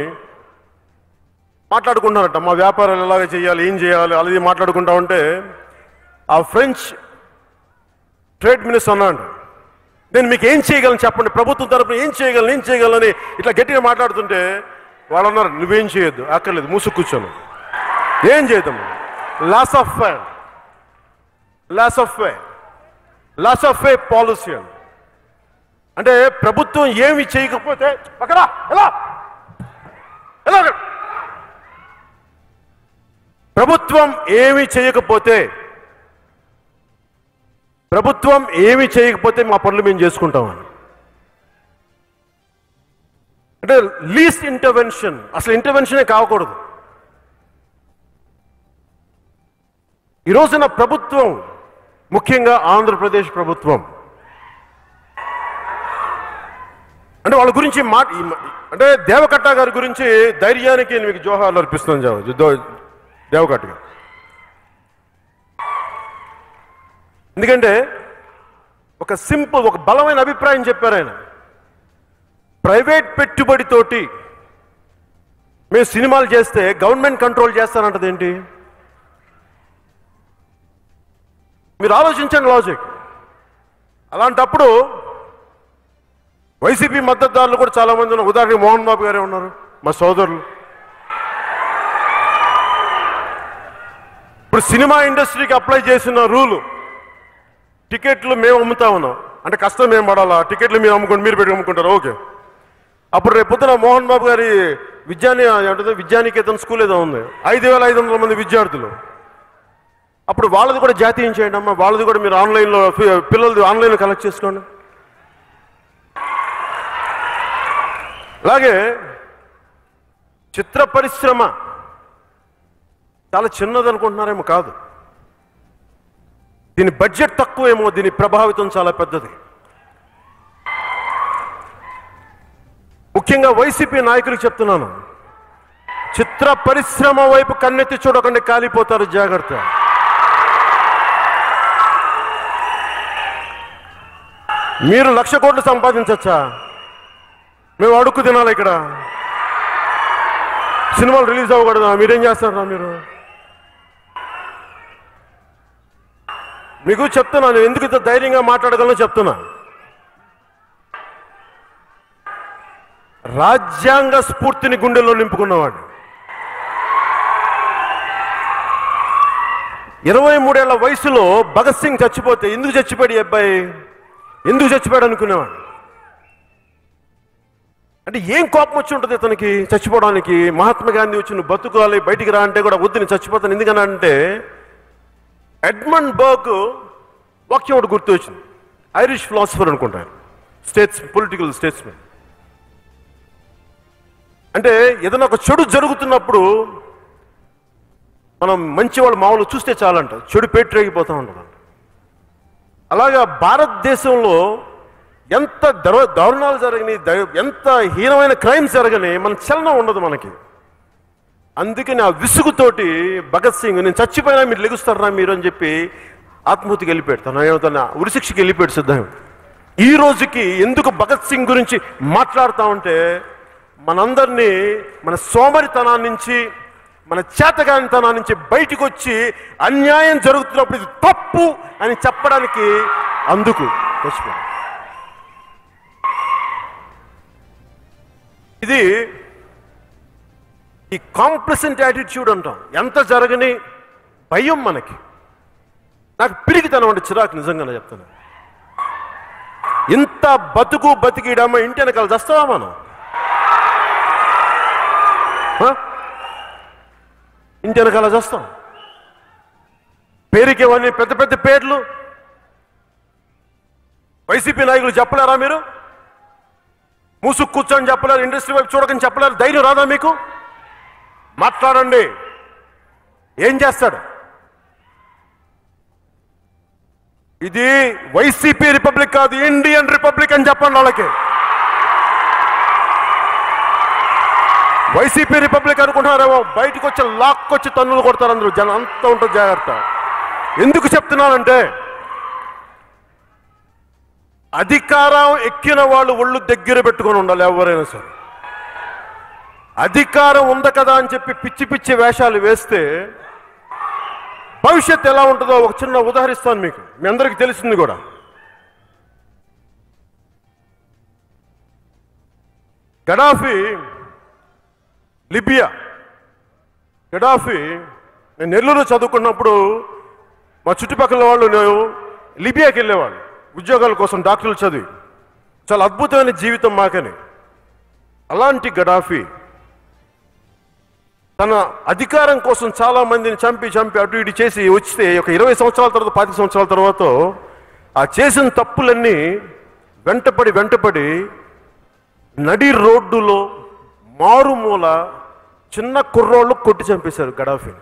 Speaker 2: మాట్లాడుకుంటున్నారట. మా వ్యాపారాలు ఎలాగ చేయాలి, ఏం చేయాలి అలాగే మాట్లాడుకుంటా ఉంటే ఆ ఫ్రెంచ్ ట్రేడ్ మినిస్టర్ అన్నాడు, నేను మీకు ఏం చేయగలను చెప్పండి, ప్రభుత్వం తరపున ఏం చేయగలని ఇట్లా గట్టిగా మాట్లాడుతుంటే వాళ్ళు అన్నారు, నువ్వేం చేయొద్దు, అక్కర్లేదు, మూసు కూర్చోను. ఏం చేద్దాం? లాస్ ఆఫ్ లాసఫే పాలసీ అని. అంటే ప్రభుత్వం ఏమి చేయకపోతే పక్కరా ఎలా ఎలా ప్రభుత్వం ఏమి చేయకపోతే మా పనులు మేము చేసుకుంటామని. అంటే లీస్ట్ ఇంటర్వెన్షన్, అసలు ఇంటర్వెన్షనే కావకూడదు. ఈ రోజున ప్రభుత్వం, ముఖ్యంగా ఆంధ్రప్రదేశ్ ప్రభుత్వం, అంటే వాళ్ళ గురించి అంటే దేవకట్ట గారి గురించి ధైర్యానికి నేను మీకు జోహార్లు అర్పిస్తున్నాను. దేవకట్ట గారు ఎందుకంటే ఒక బలమైన అభిప్రాయం చెప్పారు ఆయన. ప్రైవేట్ పెట్టుబడితోటి మేము సినిమాలు చేస్తే గవర్నమెంట్ కంట్రోల్ చేస్తానంటది ఏంటి? మీరు ఆలోచించండి లాజిక్. అలాంటప్పుడు వైసీపీ మద్దతుదారులు కూడా చాలా మంది ఉన్నారు. ఉదాహరణకి మోహన్ బాబు గారే ఉన్నారు, మా సోదరులు. ఇప్పుడు సినిమా ఇండస్ట్రీకి అప్లై చేసిన రూలు, టికెట్లు మేము అమ్ముతా ఉన్నాం అంటే కష్టం మేము పడాలా, టికెట్లు మీరు అమ్ముకోండి, మీరు పెట్టి అమ్ముకుంటారు, ఓకే. అప్పుడు రేపు పొద్దున మోహన్ బాబు గారి విద్యానికేతన్ స్కూల్ ఏదో ఉంది, 5,500 మంది విద్యార్థులు. అప్పుడు వాళ్ళది కూడా జాతీయం చేయండి అమ్మా, వాళ్ళది కూడా మీరు ఆన్లైన్లో పిల్లలది ఆన్లైన్లో కలెక్ట్ చేసుకోండి. అలాగే చిత్ర పరిశ్రమ చాలా చిన్నది అనుకుంటున్నారేమో, కాదు. దీని బడ్జెట్ తక్కువేమో, దీని ప్రభావితం చాలా పెద్దది. ముఖ్యంగా వైసీపీ నాయకులకు చెప్తున్నాను, చిత్ర పరిశ్రమ వైపు కన్నెత్తి చూడకుండా కాలిపోతారు, జాగ్రత్త. మీరు 1,00,000 కోట్లు సంపాదించచ్చా? మేము అడుక్కు తినాలి ఇక్కడ. సినిమాలు రిలీజ్ అవ్వకూడదా? మీరేం చేస్తారా? మీరు మీకు చెప్తున్నాను, ఎందుకు ఇంత ధైర్యంగా మాట్లాడగలను చెప్తున్నా. రాజ్యాంగ స్ఫూర్తిని గుండెల్లో నింపుకున్నవాడు, 23 ఏళ్ల వయసులో భగత్ సింగ్ చచ్చిపోతే ఎందుకు చచ్చిపోయాడు ఈ అబ్బాయి, ఎందుకు చచ్చిపోయాడు అనుకునేవాడు. అంటే ఏం కోపం వచ్చి ఉంటుంది ఇతనికి చచ్చిపోవడానికి? మహాత్మా గాంధీ వచ్చి నువ్వు బతుకాలి, బయటికి రా అంటే కూడా వద్దు, నేను చచ్చిపోతాను. ఎందుకన్నా అంటే ఎడ్మండ్ బర్గ్ వాక్యం ఒకటి గుర్తు వచ్చింది. ఐరిష్ ఫిలాసఫర్ అనుకుంటారు, పొలిటికల్ స్టేట్స్మెన్. అంటే ఏదైనా ఒక చెడు జరుగుతున్నప్పుడు మనం మంచి వాళ్ళు మామూలు చూస్తే చాలంట, చెడు పేటరేగిపోతూ ఉంటుంది. అలాగా భారతదేశంలో ఎంత దారుణాలు జరగని, ఎంత హీనమైన క్రైమ్స్ జరగని మన చలనం ఉండదు మనకి. అందుకని ఆ విసుగుతోటి భగత్ సింగ్ నేను చచ్చిపోయినా మీరు లెగుస్తారా మీరు అని చెప్పి ఆత్మహత్యకి వెళ్ళిపోయాడు. తన ఉరిశిక్షకి వెళ్ళిపోయాడు సిద్ధం. ఈ రోజుకి ఎందుకు భగత్ సింగ్ గురించి మాట్లాడుతూ ఉంటే మనందరినీ మన సోమరితనాన్ని నుంచి, మన చేతగానితనాన్ని నుంచి బయటికి వచ్చి అన్యాయం జరుగుతున్నప్పుడు ఇది తప్పు అని చెప్పడానికి అందుకు వచ్చిపోయాడు. ఇది ఈ కాంప్లసెంట్ యాటిట్యూడ్ అంటాం. ఎంత జరగని భయం మనకి. నాకు పిరికితనం అంటే చిరాకు, నిజంగా చెప్తాను. ఇంత బతికిడమ్మ ఇంటి వెనకాల చస్తావా మనం? ఇంటి వెనకాల చస్తాం. పేరుకి ఇవన్నీ పెద్ద పెద్ద పేర్లు వైసీపీ నాయకులు చెప్పలేరా? మీరు మూసుకు కూర్చొని చెప్పలేరు, ఇండస్ట్రీ వైపు చూడకని చెప్పలేరు? ధైర్యం రాదా మీకు? మాట్లాడండి. ఏం చేస్తాడు? ఇది వైసీపీ రిపబ్లిక్ కాదు, ఇండియన్ రిపబ్లిక్ అని చెప్పండి వాళ్ళకి. వైసీపీ రిపబ్లిక్ అనుకుంటున్నారేమో, బయటకు వచ్చి లాక్కొచ్చి తన్నులు కొడతారు అందరూ, జనం అంతా ఉంటుంది, జాగ్రత్త. ఎందుకు చెప్తున్నానంటే అధికారం ఎక్కిన వాళ్ళు ఒళ్ళు దగ్గర పెట్టుకొని ఉండాలి ఎవరైనా సరే. అధికారం ఉంది కదా అని చెప్పి పిచ్చి పిచ్చి వేషాలు వేస్తే భవిష్యత్తు ఎలా ఉంటుందో ఒక చిన్న ఉదాహరిస్తాను మీకు, మీ అందరికీ తెలిసింది కూడా. Gaddafi, Libya. గడాఫీ, నేను నెల్లూరు చదువుకున్నప్పుడు మా చుట్టుపక్కల వాళ్ళు లిబియాకి వెళ్ళేవాళ్ళు. ఉద్యోగాల కోసం డాక్టర్లు చదివి చాలా అద్భుతమైన జీవితం మాకని. అలాంటి గడాఫీ తన అధికారం కోసం చాలా మందిని చంపి అటు ఇటు చేసి వస్తే ఒక 20 సంవత్సరాల తర్వాత 25 సంవత్సరాల తర్వాత ఆ చేసిన తప్పులన్నీ వెంటపడి నడి రోడ్డులో మారుమూల చిన్న కుర్రోళ్ళు కొట్టి చంపేశారు గడాఫీని.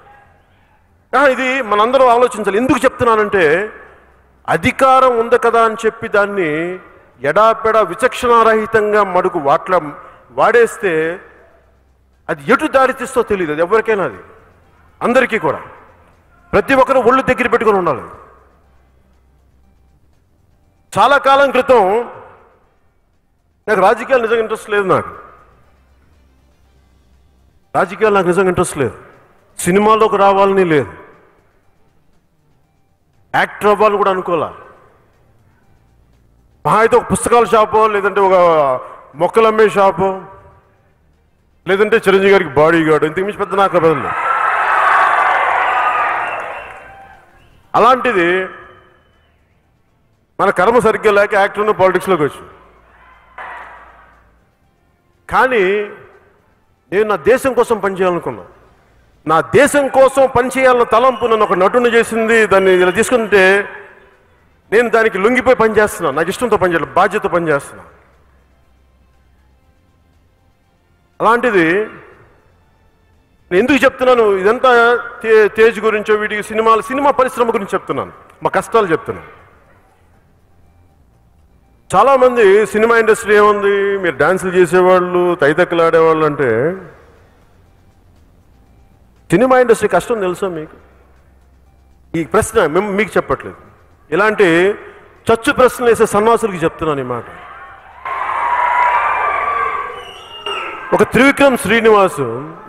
Speaker 2: ఇది మనందరం ఆలోచించాలి. ఎందుకు చెప్తున్నానంటే అధికారం ఉంది కదా అని చెప్పి దాన్ని ఎడాపెడా విచక్షణారహితంగా మడుగు వాడేస్తే అది ఎటు దారి తీస్తో తెలియదు. అది ఎవరికైనా, అది అందరికీ కూడా. ప్రతి ఒక్కరు ఒళ్ళు దగ్గర పెట్టుకొని ఉండాలి. చాలా కాలం క్రితం నాకు రాజకీయాలు నిజంగా ఇంట్రెస్ట్ లేదు. రాజకీయాలు నాకు నిజంగా ఇంట్రెస్ట్ లేదు. సినిమాల్లోకి రావాలని లేదు. యాక్టర్ అవ్వాలని కూడా అనుకోలే. మహా అయితే ఒక పుస్తకాల షాపో, లేదంటే ఒక మొక్కలు అమ్మే షాపో, లేదంటే చిరంజీవి గారికి బాడీ గార్డు, ఇంతకు మించి పెద్ద నాకు బదులు. అలాంటిది మన కర్మ సరిగ్గా లేక యాక్టర్ను పాలిటిక్స్లోకి వచ్చి. కానీ నేను నా దేశం కోసం పనిచేయాలనుకున్నా. నా దేశం కోసం పనిచేయాలన్న తలంపు నన్ను ఒక నటుని చేసింది. దాన్ని ఇలా తీసుకుంటే నేను దానికి లొంగిపోయి పనిచేస్తున్నాను. నాకు ఇష్టంతో పనిచేయాలి, బాధ్యతతో పనిచేస్తున్నా. అలాంటిది నేను ఎందుకు చెప్తున్నాను ఇదంతా? తేజ్ గురించో వీటికి సినిమా పరిశ్రమ గురించి చెప్తున్నాను, మా కష్టాలు చెప్తున్నాను. చాలామంది సినిమా ఇండస్ట్రీ ఏముంది, మీరు డాన్సులు చేసేవాళ్ళు, తైతక్కలు ఆడేవాళ్ళు అంటే, సినిమా ఇండస్ట్రీ కష్టం తెలుసా మీకు? ఈ ప్రశ్న మీకు చెప్పట్లేదు. ఇలాంటి చచ్చు ప్రశ్నలు వేసే సన్యాసులకి చెప్తున్నాను ఈ మాట. ఒక Trivikram Srinivas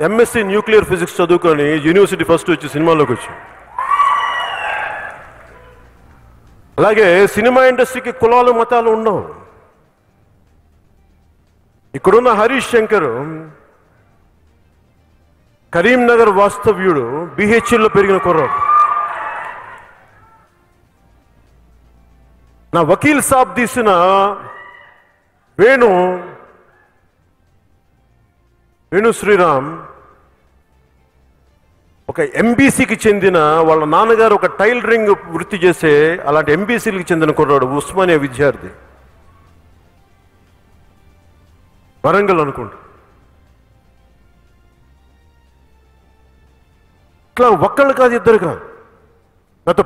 Speaker 2: MSc nuclear physics చదువుకొని యూనివర్సిటీ ఫస్ట్ వచ్చి సినిమాలోకి వచ్చి. అలాగే సినిమా ఇండస్ట్రీకి కులాలు మతాలు ఉండవు. ఇక్కడున్న హరీష్ శంకర్ కరీంనగర్ వాస్తవ్యుడు, బిహెచ్ఎల్లో పెరిగిన కుర్రాడు. నా వకీల్ సాబ్ తీసిన వేణు శ్రీరామ్ ఒక ఎంబీసీకి చెందిన, వాళ్ళ నాన్నగారు ఒక టైలరింగ్ వృత్తి చేసే అలాంటి ఎంబీసీలకు చెందిన కుర్రాడు, ఉస్మానియా విద్యార్థి, వరంగల్ అనుకుంటా. ఇట్లా ఒక్కళ్ళు కాదు, ఇద్దరు కాదు. నాతో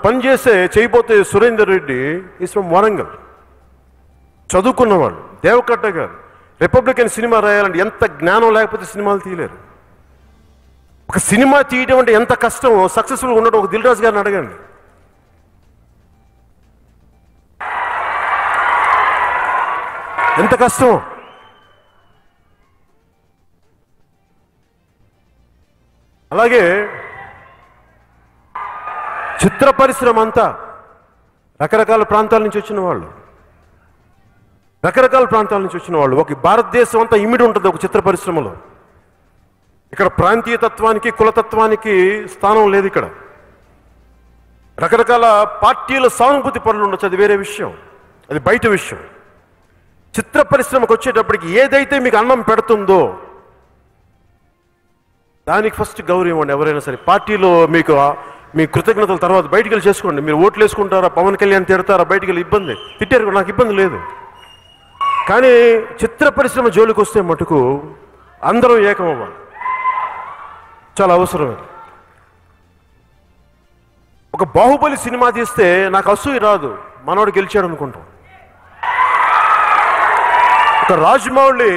Speaker 2: చేయబోతే సురేందర్ రెడ్డి ఈస్ ఫ్రమ్ వరంగల్, చదువుకున్నవాళ్ళు. దేవకట్ట గారు రిపబ్లికన్ సినిమా రాయాలంటే ఎంత జ్ఞానం లేకపోతే సినిమాలు తీయలేరు. ఒక సినిమా తీయడం అంటే ఎంత కష్టమో, సక్సెస్ఫుల్గా ఉండడం ఒక దిల్ రాజు గారిని అడగండి. ఎంత కష్టమో. అలాగే చిత్ర పరిశ్రమ అంతా రకరకాల ప్రాంతాల నుంచి వచ్చిన వాళ్ళు, ఒక భారతదేశం అంతా ఇమిడి ఉంటుంది ఒక చిత్ర పరిశ్రమలో. ఇక్కడ ప్రాంతీయ తత్వానికి, కులతత్వానికి స్థానం లేదు. ఇక్కడ రకరకాల పార్టీల సానుభూతి పనులు ఉండొచ్చు, అది వేరే విషయం, అది బయట విషయం. చిత్ర పరిశ్రమకు వచ్చేటప్పటికి ఏదైతే మీకు అన్నం పెడుతుందో దానికి ఫస్ట్ గౌరవం ఇవ్వండి. ఎవరైనా సరే పార్టీలో మీకు మీ కృతజ్ఞతల తర్వాత బయటికి వెళ్ళి చేసుకోండి. మీరు ఓట్లు వేసుకుంటారా, పవన్ కళ్యాణ్ తిడతారా, బయటికి వెళ్ళి ఇబ్బంది, తిట్టారు, నాకు ఇబ్బంది లేదు. కానీ చిత్ర పరిశ్రమ జోలికి వస్తే మటుకు అందరూ ఏకమవ్వాలి, చాలా అవసరం. ఒక బాహుబలి సినిమా తీస్తే నాకు అసూయ రాదు, మనోడు గెలిచాడు అనుకుంటాం. ఒక రాజమౌళి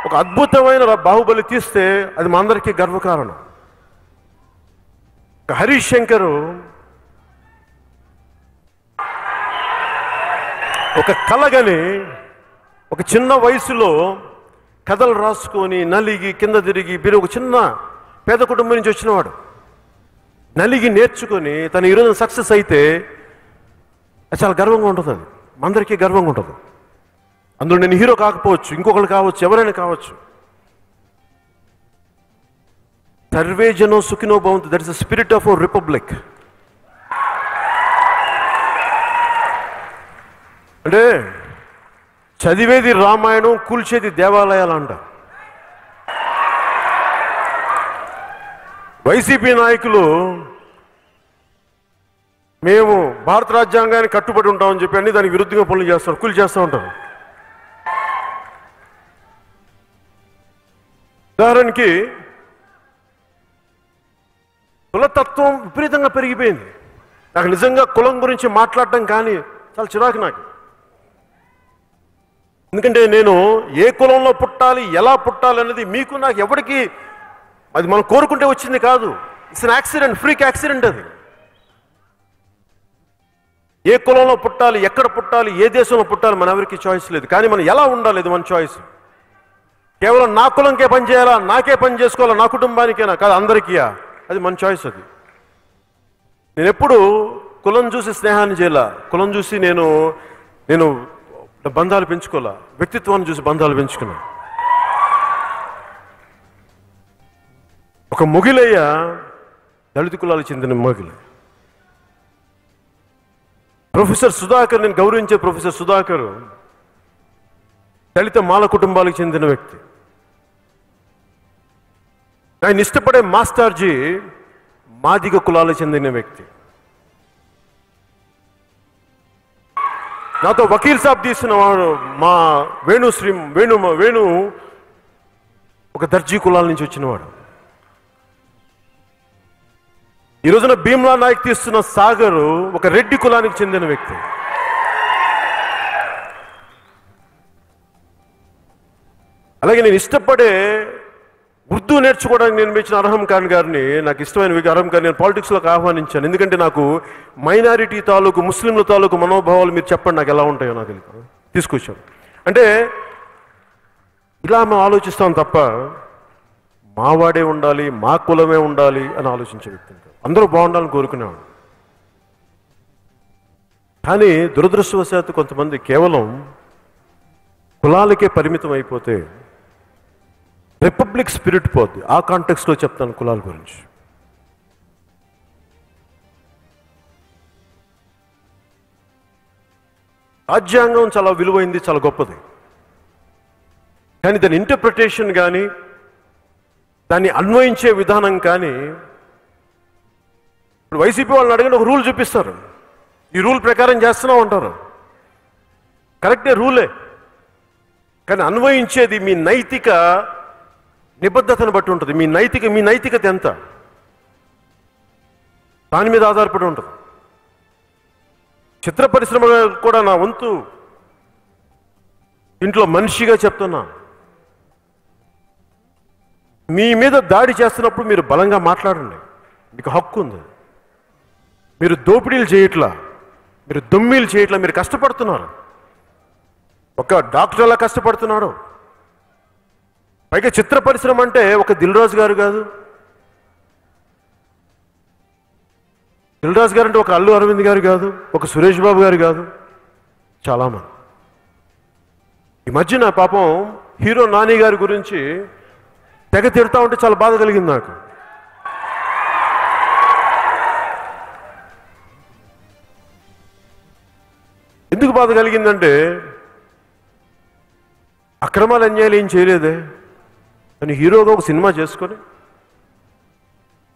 Speaker 2: ఒక అద్భుతమైన బాహుబలి తీస్తే అది మా అందరికీ గర్వకారణం. హరీష్ శంకర్ ఒక కళగని ఒక చిన్న వయసులో కథలు రాసుకొని నలిగి కింద తిరిగి ఒక చిన్న పేద కుటుంబం నుంచి వచ్చినవాడు, నలిగి నేర్చుకొని తను ఈరోజు సక్సెస్ అయితే అది చాలా గర్వంగా ఉంటుంది. అది అందరికీ గర్వంగా ఉంటుంది. అందులో నేను హీరో కాకపోవచ్చు, ఇంకొకరు కావచ్చు, ఎవరైనా కావచ్చు. సర్వే జనో సుఖినో భవంతు, that is the spirit of our republic. అంటే చదివేది రామాయణం, కూల్చేది దేవాలయాలు అంట. వైసీపీ నాయకులు మేము భారత రాజ్యాంగానికి కట్టుబడి ఉంటామని చెప్పి అన్ని దానికి విరుద్ధంగా పనులు చేస్తారు, కూల్చేస్తూ ఉంటారు. ఉదాహరణకి కులతత్వం విపరీతంగా పెరిగిపోయింది. నాకు నిజంగా కులం గురించి మాట్లాడటం కానీ చాలా చిరాకు నాకు. ఎందుకంటే నేను ఏ కులంలో పుట్టాలి, ఎలా పుట్టాలి అనేది మీకు నాకు ఎవరికి అది మనం కోరుకుంటే వచ్చింది కాదు. It's an accident, freak accident అది. ఏ కులంలో పుట్టాలి, ఎక్కడ పుట్టాలి, ఏ దేశంలో పుట్టాలి మన ఎవరికి చాయిస్ లేదు. కానీ మనం ఎలా ఉండాలి ఇది మన చాయిస్. కేవలం నా కులంకే పని చేయాలా, నాకే పని చేసుకోవాలా, నా కుటుంబానికేనా కాదు, అందరికీయా, అది మన చాయిస్. అది నేను ఎప్పుడు కులం చూసి స్నేహాన్ని చేయాల, కులం చూసి నేను బంధాలు పెంచుకోవాలా, వ్యక్తిత్వాన్ని చూసి బంధాలు పెంచుకున్నా. ఒక మొగిలయ్య దళిత కులాలకు చెందిన మొగిలి. ప్రొఫెసర్ సుధాకర్, నేను గౌరవించే ప్రొఫెసర్ సుధాకర్ దళిత మాల కుటుంబాలకు చెందిన వ్యక్తి. ఆయన ఇష్టపడే మాస్టర్జీ మాదిగ కులాలకు చెందిన వ్యక్తి. నాతో వకీల్ సాబ్ తీసిన వాడు మా వేణు ఒక దర్జీ కులాల నుంచి వచ్చినవాడు. ఈ రోజున భీమ్లా నాయక్ తీస్తున్న సాగర్ ఒక రెడ్డి కులానికి చెందిన వ్యక్తి. అలాగే నేను ఇష్టపడే ఉర్దూ నేర్చుకోవడానికి నేను మెచ్చిన అర్హం ఖాన్ గారిని, నాకు ఇష్టమైన అర్హం ఖాన్ నేను పాలిటిక్స్లోకి ఆహ్వానించాను. ఎందుకంటే నాకు మైనారిటీ తాలూకు, ముస్లింల తాలూకు మనోభావాలు మీరు చెప్పండి నాకు ఎలా ఉంటాయో నాకు తీసుకొచ్చాను. అంటే ఇలా మేము ఆలోచిస్తాం తప్ప మావాడే ఉండాలి, మా కులమే ఉండాలి అని ఆలోచించే వ్యక్తి. అందరూ బాగుండాలని కోరుకునేవాడు. కానీ దురదృష్టవశాత్తు కొంతమంది కేవలం కులాలకే పరిమితం అయిపోతే రిపబ్లిక్ స్పిరిట్ పోద్ది. ఆ కాంటెక్స్లో చెప్తాను కులాల గురించి. రాజ్యాంగం చాలా విలువైంది, చాలా గొప్పది. కానీ దాని ఇంటర్ప్రిటేషన్ కానీ, దాన్ని అన్వయించే విధానం కానీ, ఇప్పుడు వైసీపీ వాళ్ళని అడిగిన ఒక రూల్ చూపిస్తారు, ఈ రూల్ ప్రకారం చేస్తున్నాం అంటారు. కరెక్టే, రూలే. కానీ అన్వయించేది మీ నైతిక నిబద్ధతను బట్టి ఉంటుంది. మీ నైతికత ఎంత, దాని మీద ఆధారపడి ఉంటుంది. చిత్ర పరిశ్రమ కూడా నా వంతు ఇంట్లో మనిషిగా చెప్తున్నా, మీ మీద దాడి చేస్తున్నప్పుడు మీరు బలంగా మాట్లాడండి, మీకు హక్కు ఉంది. మీరు దోపిడీలు చేయట్లా, మీరు దొమ్మీలు చేయట్లా, మీరు కష్టపడుతున్నారు. ఒక డాక్టర్ ఎలా కష్టపడుతున్నాడు. పైగా చిత్ర పరిశ్రమ అంటే ఒక దిల్ రాజు గారు కాదు, దిల్ రాజు గారు అంటే ఒక అల్లు అరవింద్ గారు కాదు, ఒక సురేష్ బాబు గారు కాదు, చాలామంది. ఈ మధ్యన పాపం హీరో నాని గారి గురించి తెగ తిడతా ఉంటే చాలా బాధ కలిగింది నాకు. ఎందుకు బాధ కలిగిందంటే అక్రమాలు అన్యాయాలు ఏం చేయలేదే, కానీ హీరోగా ఒక సినిమా చేసుకొని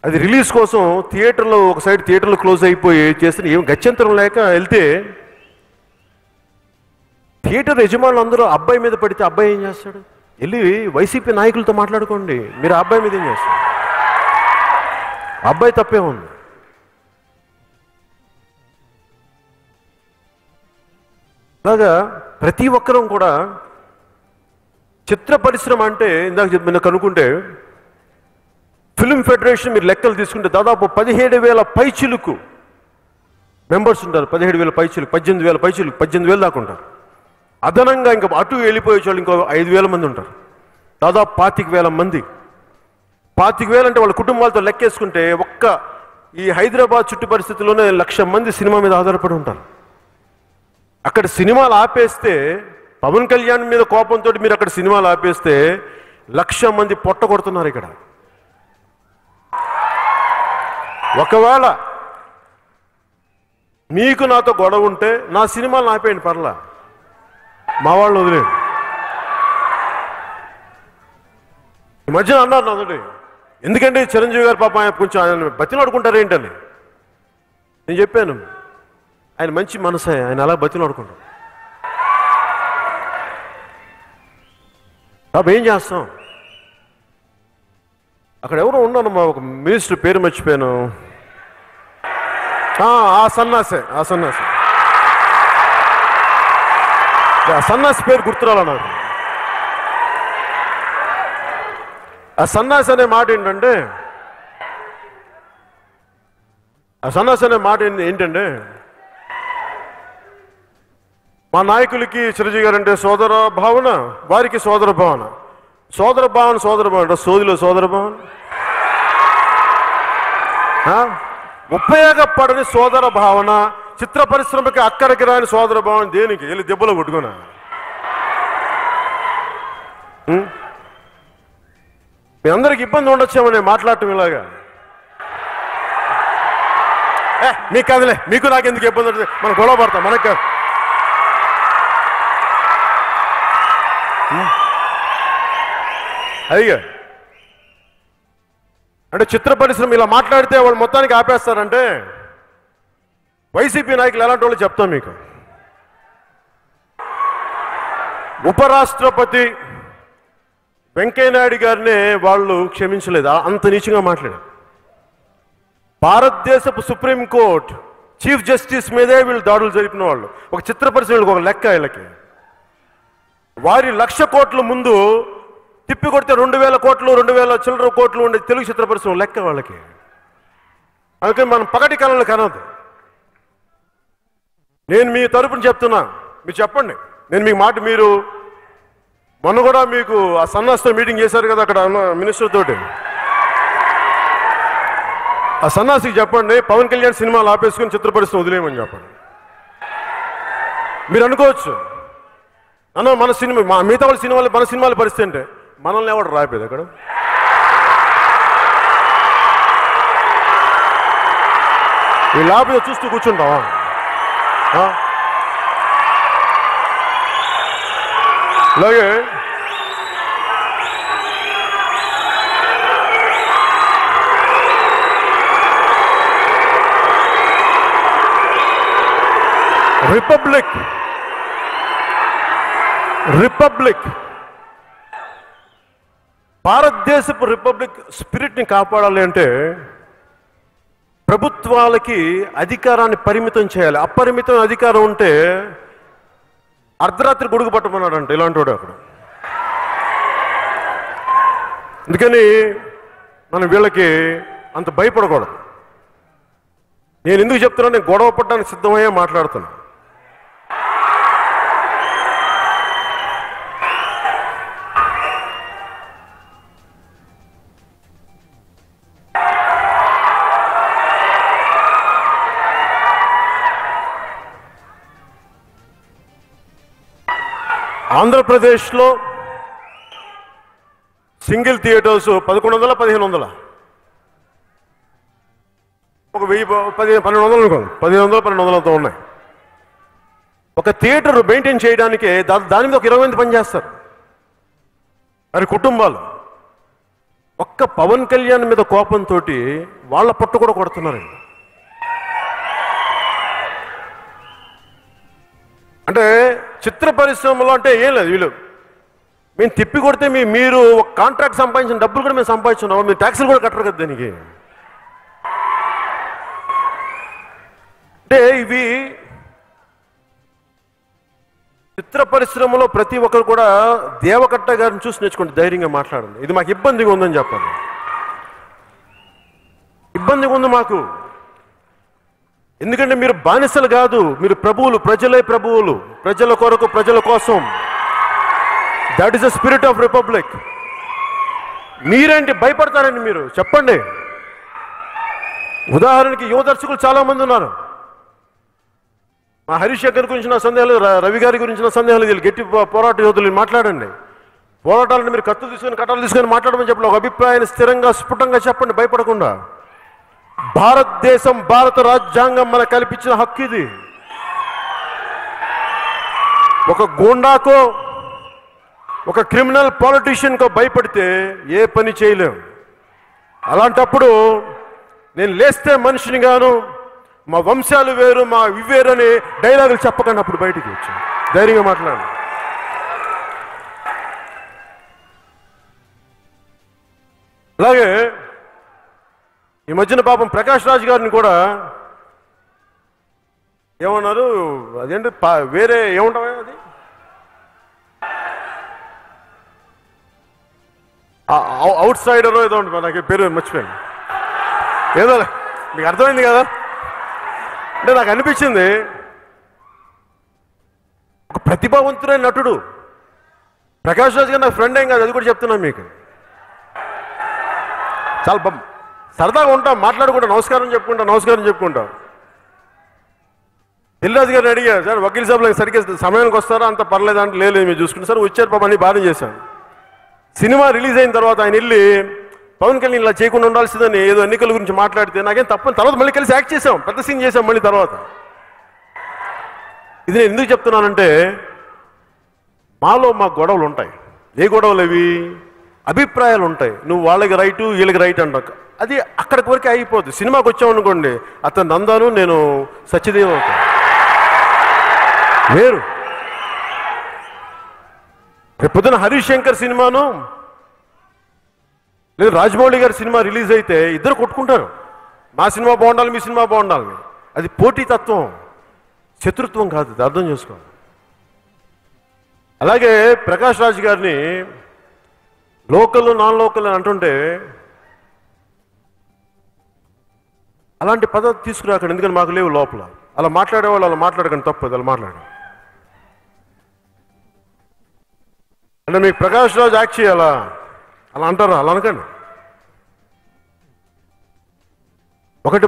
Speaker 2: అది రిలీజ్ కోసం థియేటర్లో ఒక సైడ్ థియేటర్లో క్లోజ్ అయిపోయి చేసిన ఏం గత్యంతరం లేక వెళ్తే థియేటర్ యజమానులు అందరూ అబ్బాయి మీద పడితే అబ్బాయి ఏం చేస్తాడు, వెళ్ళి వైసీపీ నాయకులతో మాట్లాడుకోండి, మీరు ఆ అబ్బాయి మీద ఏం చేస్తారు, అబ్బాయి తప్పే ఉంది. అలాగా ప్రతి ఒక్కరం కూడా చిత్ర పరిశ్రమ అంటే ఇందాక చెప్పిన కనుక్కుంటే ఫిల్మ్ ఫెడరేషన్ మీరు లెక్కలు తీసుకుంటే దాదాపు 17,000 పైచిలుకు మెంబర్స్ ఉంటారు. 17,000 పైచిలుకు, 18,000 పైచిలుకు, 18,000 దాకా ఉంటారు. అదనంగా ఇంకా అటు వెళ్ళిపోయే వాళ్ళు ఇంకో 5,000 మంది ఉంటారు. దాదాపు 25,000 మంది. 25,000 అంటే వాళ్ళ కుటుంబాలతో లెక్కేసుకుంటే ఒక్క ఈ హైదరాబాద్ చుట్టు పరిస్థితుల్లోనే 1,00,000 మంది సినిమా మీద ఆధారపడి ఉంటారు. అక్కడ సినిమాలు ఆపేస్తే, పవన్ కళ్యాణ్ మీద కోపంతో మీరు అక్కడ సినిమాలు ఆపేస్తే 1,00,000 మంది పొట్ట కొడుతున్నారు ఇక్కడ. ఒకవేళ మీకు నాతో గొడవ ఉంటే నా సినిమాలు ఆపేయండి, పర్లా, మా వాళ్ళు వదిలేదు. ఈ మధ్యన అన్నారు నాతోటి, ఎందుకంటే చిరంజీవి గారు పాప ఆయన కొంచెం ఆయన బతిలాడుకుంటారు ఏంటని. నేను చెప్పాను, ఆయన మంచి మనసే, ఆయన అలా బతిలాడుకుంటారు. కాబట్టి ఏం చేస్తాం? అక్కడ ఎవరో ఉన్నాను, మా ఒక మినిస్టర్ పేరు మర్చిపోయాను. ఆ సన్నాసి పేరు గుర్తురాలా నాకు. ఆ సన్నాసి అనే మాట ఏంటంటే మా నాయకులకి చిరంజీవి గారు అంటే సోదర భావన, వారికి సోదర భావన సోదిలో సోదర భావన, ఉపయోగపడని సోదర భావన, చిత్ర పరిశ్రమకి అక్కడికి రాని సోదర భావన. దేనికి వెళ్ళి దెబ్బలో కొట్టుకున్నా? మీ అందరికి ఇబ్బంది ఉండొచ్చామని మాట్లాడటం ఇలాగా. మీకు కాదులే, మీకు నాకెందుకు ఇబ్బంది ఉంటుంది, మనం గొడవ పడతాం, మనకు కాదు. అదిగా అంటే చిత్ర పరిశ్రమ ఇలా మాట్లాడితే వాళ్ళు మొత్తానికి ఆపేస్తారంటే వైసీపీ నాయకులు ఎలాంటి వాళ్ళు చెప్తాం మీకు. ఉపరాష్ట్రపతి వెంకయ్యనాయుడు గారినే వాళ్ళు క్షమించలేదు, అంత నీచంగా మాట్లాడారు. భారతదేశపు సుప్రీంకోర్టు చీఫ్ జస్టిస్ మీదే వీళ్ళు దాడులు జరిపిన వాళ్ళు. ఒక చిత్ర పరిశ్రమలకు ఒక లెక్క వీళ్ళకి. వారి 1,00,000 కోట్ల ముందు తిప్పి కొడితే 2,000 కోట్లు 2,000 చిల్లర కోట్లు ఉండే తెలుగు చిత్ర పరిశ్రమ లెక్క వాళ్ళకి. అందుకని మనం పగటి కళలు కనదు. నేను మీ తరపున చెప్తున్నా, మీరు చెప్పండి. నేను మీకు మాట, మీరు మొన్న కూడా మీకు ఆ సన్నాసితో మీటింగ్ చేశారు కదా అక్కడ మినిస్టర్ తోటి. ఆ సన్నాసికి చెప్పండి, పవన్ కళ్యాణ్ సినిమాలు ఆపేసుకుని చిత్ర పరిశ్రమ వదిలేయమని చెప్పండి. మీరు అనుకోవచ్చు అన్న మన సినిమా మిగతా వాళ్ళ సినిమాలు మన సినిమాల పరిస్థితి అంటే, మనల్ని ఎవడు రాయిపోయేది అక్కడ? ఈ లాభ చూస్తూ కూర్చుంటావా? అలాగే రిపబ్లిక్ భారతదేశపు రిపబ్లిక్ స్పిరిట్ని కాపాడాలి అంటే ప్రభుత్వాలకి అధికారాన్ని పరిమితం చేయాలి. అపరిమితం అధికారం ఉంటే అర్ధరాత్రి గొడుగు పట్టమన్నాడంట ఇలాంటి వాడు అక్కడ. అందుకని మనం వీళ్ళకి అంత భయపడకూడదు. నేను ఎందుకు చెప్తున్నా, నేను గొడవ పడడానికి సిద్ధమయ్యే మాట్లాడుతున్నా. ఆంధ్రప్రదేశ్లో సింగిల్ థియేటర్స్ 1100 1500 ఒక 1200 అనుకోండి, 1200 ఉన్నాయి. ఒక థియేటర్ మెయింటైన్ చేయడానికి దాని మీద ఒక 20 మంది పనిచేస్తారు. మరి కుటుంబాలు ఒక్క పవన్ కళ్యాణ్ మీద కోపంతో వాళ్ళ పట్టు కూడా కొడుతున్నారండి. అంటే చిత్ర పరిశ్రమలో అంటే ఏం లేదు, వీళ్ళు మేము తిప్పి కొడితే మీరు ఒక కాంట్రాక్ట్ సంపాదించిన డబ్బులు కూడా మేము సంపాదించున్నాం, మీరు ట్యాక్సులు కూడా కట్టరు కదా దానికి. అంటే ఇవి చిత్ర పరిశ్రమలో ప్రతి ఒక్కరు కూడా దేవకట్ట గారిని చూసి నేర్చుకుంటే ధైర్యంగా మాట్లాడండి. ఇది మాకు ఇబ్బందిగా ఉందని చెప్పండి. ఇబ్బందిగా ఉంది మాకు, ఎందుకంటే మీరు బానిసలు కాదు, మీరు ప్రభువులు, ప్రజలే ప్రభువులు, ప్రజల కొరకు ప్రజల కోసం. That is the spirit of republic. మీరేంటి భయపడతారండి? మీరు చెప్పండి. ఉదాహరణకి యువ దర్శకులు చాలా మంది ఉన్నారు. మా హరీష్ శంకర్ గురించి నా సందేహాలు, రవి గారి గురించి నా సందేహాలు, వీళ్ళు గట్టి పోరాట యోధులు మాట్లాడండి. పోరాటాలను మీరు కత్తులు తీసుకొని కట్టాలు తీసుకొని మాట్లాడమని చెప్పండి. ఒక అభిప్రాయాన్ని స్థిరంగా స్ఫుటంగా చెప్పండి, భయపడకుండా. భారతదేశం, భారత రాజ్యాంగం మనకు కల్పించిన హక్కు ఇది. ఒక గూండాకో ఒక క్రిమినల్ పాలిటీషియన్కో భయపడితే ఏ పని చేయలేం. అలాంటప్పుడు నేను లేస్తే మనిషిని గాను, మా వంశాలు వేరు, మా ఇవి వేరు అని డైలాగులు చెప్పకండి. అప్పుడు బయటికి వచ్చాను, ధైర్యంగా మాట్లాడు. అలాగే ఈ మధ్యన పాపం ప్రకాష్ రాజ్ గారిని కూడా ఏమన్నారు, అదేంటి వేరే ఏముంటావా అది అవుట్ సైడర్ ఏదో ఉంటుంది, నాకు పేరు మర్చిపోయాను. ఏదో మీకు అర్థమైంది కదా. అంటే నాకు అనిపించింది ఒక ప్రతిభావంతుడైన నటుడు ప్రకాష్ రాజ్ గారు నాకు ఫ్రెండ్ ఏం కాదు, అది కూడా చెప్తున్నాను మీకు. చాలా సరదాగా ఉంటాం, మాట్లాడుకుంటాం, నమస్కారం చెప్పుకుంటాం. దిల్రాజు గారిని అడిగారు, సార్ వకీల్ సాబ్లో సరిగ్గా సమయానికి వస్తారా, అంత పర్లేదు అంటే లేదు మీరు చూసుకుంటారు సార్. వచ్చారు పాప, అన్ని బాగానే చేశాను. సినిమా రిలీజ్ అయిన తర్వాత ఆయన వెళ్ళి పవన్ కళ్యాణ్ ఇలా చేయకుండా ఉండాల్సిందని ఏదో ఎన్నికల గురించి మాట్లాడితే నాకేం తప్పని, తర్వాత మళ్ళీ కలిసి యాక్ట్ చేసాం, పెద్ద సీన్ చేసాం మళ్ళీ తర్వాత. ఇది నేను ఎందుకు చెప్తున్నానంటే మాలో మా గొడవలు ఉంటాయి. ఏ గొడవలు అవి? అభిప్రాయాలు ఉంటాయి. నువ్వు వాళ్ళకి రైటు వీళ్ళకి రైట్ అంటావు, అది అక్కడికి వరకే అయిపోద్ది. సినిమాకి వచ్చామనుకోండి, అతను నందాను నేను సత్యదేవ్ అవుతాను వేరు. రేపు పొద్దున హరీష్ శంకర్ సినిమాను లేదు రాజమౌళి గారి సినిమా రిలీజ్ అయితే ఇద్దరు కొట్టుకుంటారు, మా సినిమా బాగుండాలి మీ సినిమా బాగుండాలని. అది పోటీతత్వం, శత్రుత్వం కాదు, అది అర్థం చేసుకోవాలి. అలాగే ప్రకాష్ రాజ్ గారిని లోకల్ నాన్ లోకల్ అని అంటుంటే అలాంటి పద్ధతి తీసుకురాకండి, ఎందుకంటే మాకు లేవు లోపల. అలా మాట్లాడేవాళ్ళు అలా మాట్లాడకండి, తప్పదు అలా మాట్లాడండి. అంటే మీకు ప్రకాష్ రాజ్ యాక్ట్ చేయాలా అలా అంటారా? అలా అనకండి. ఒకటి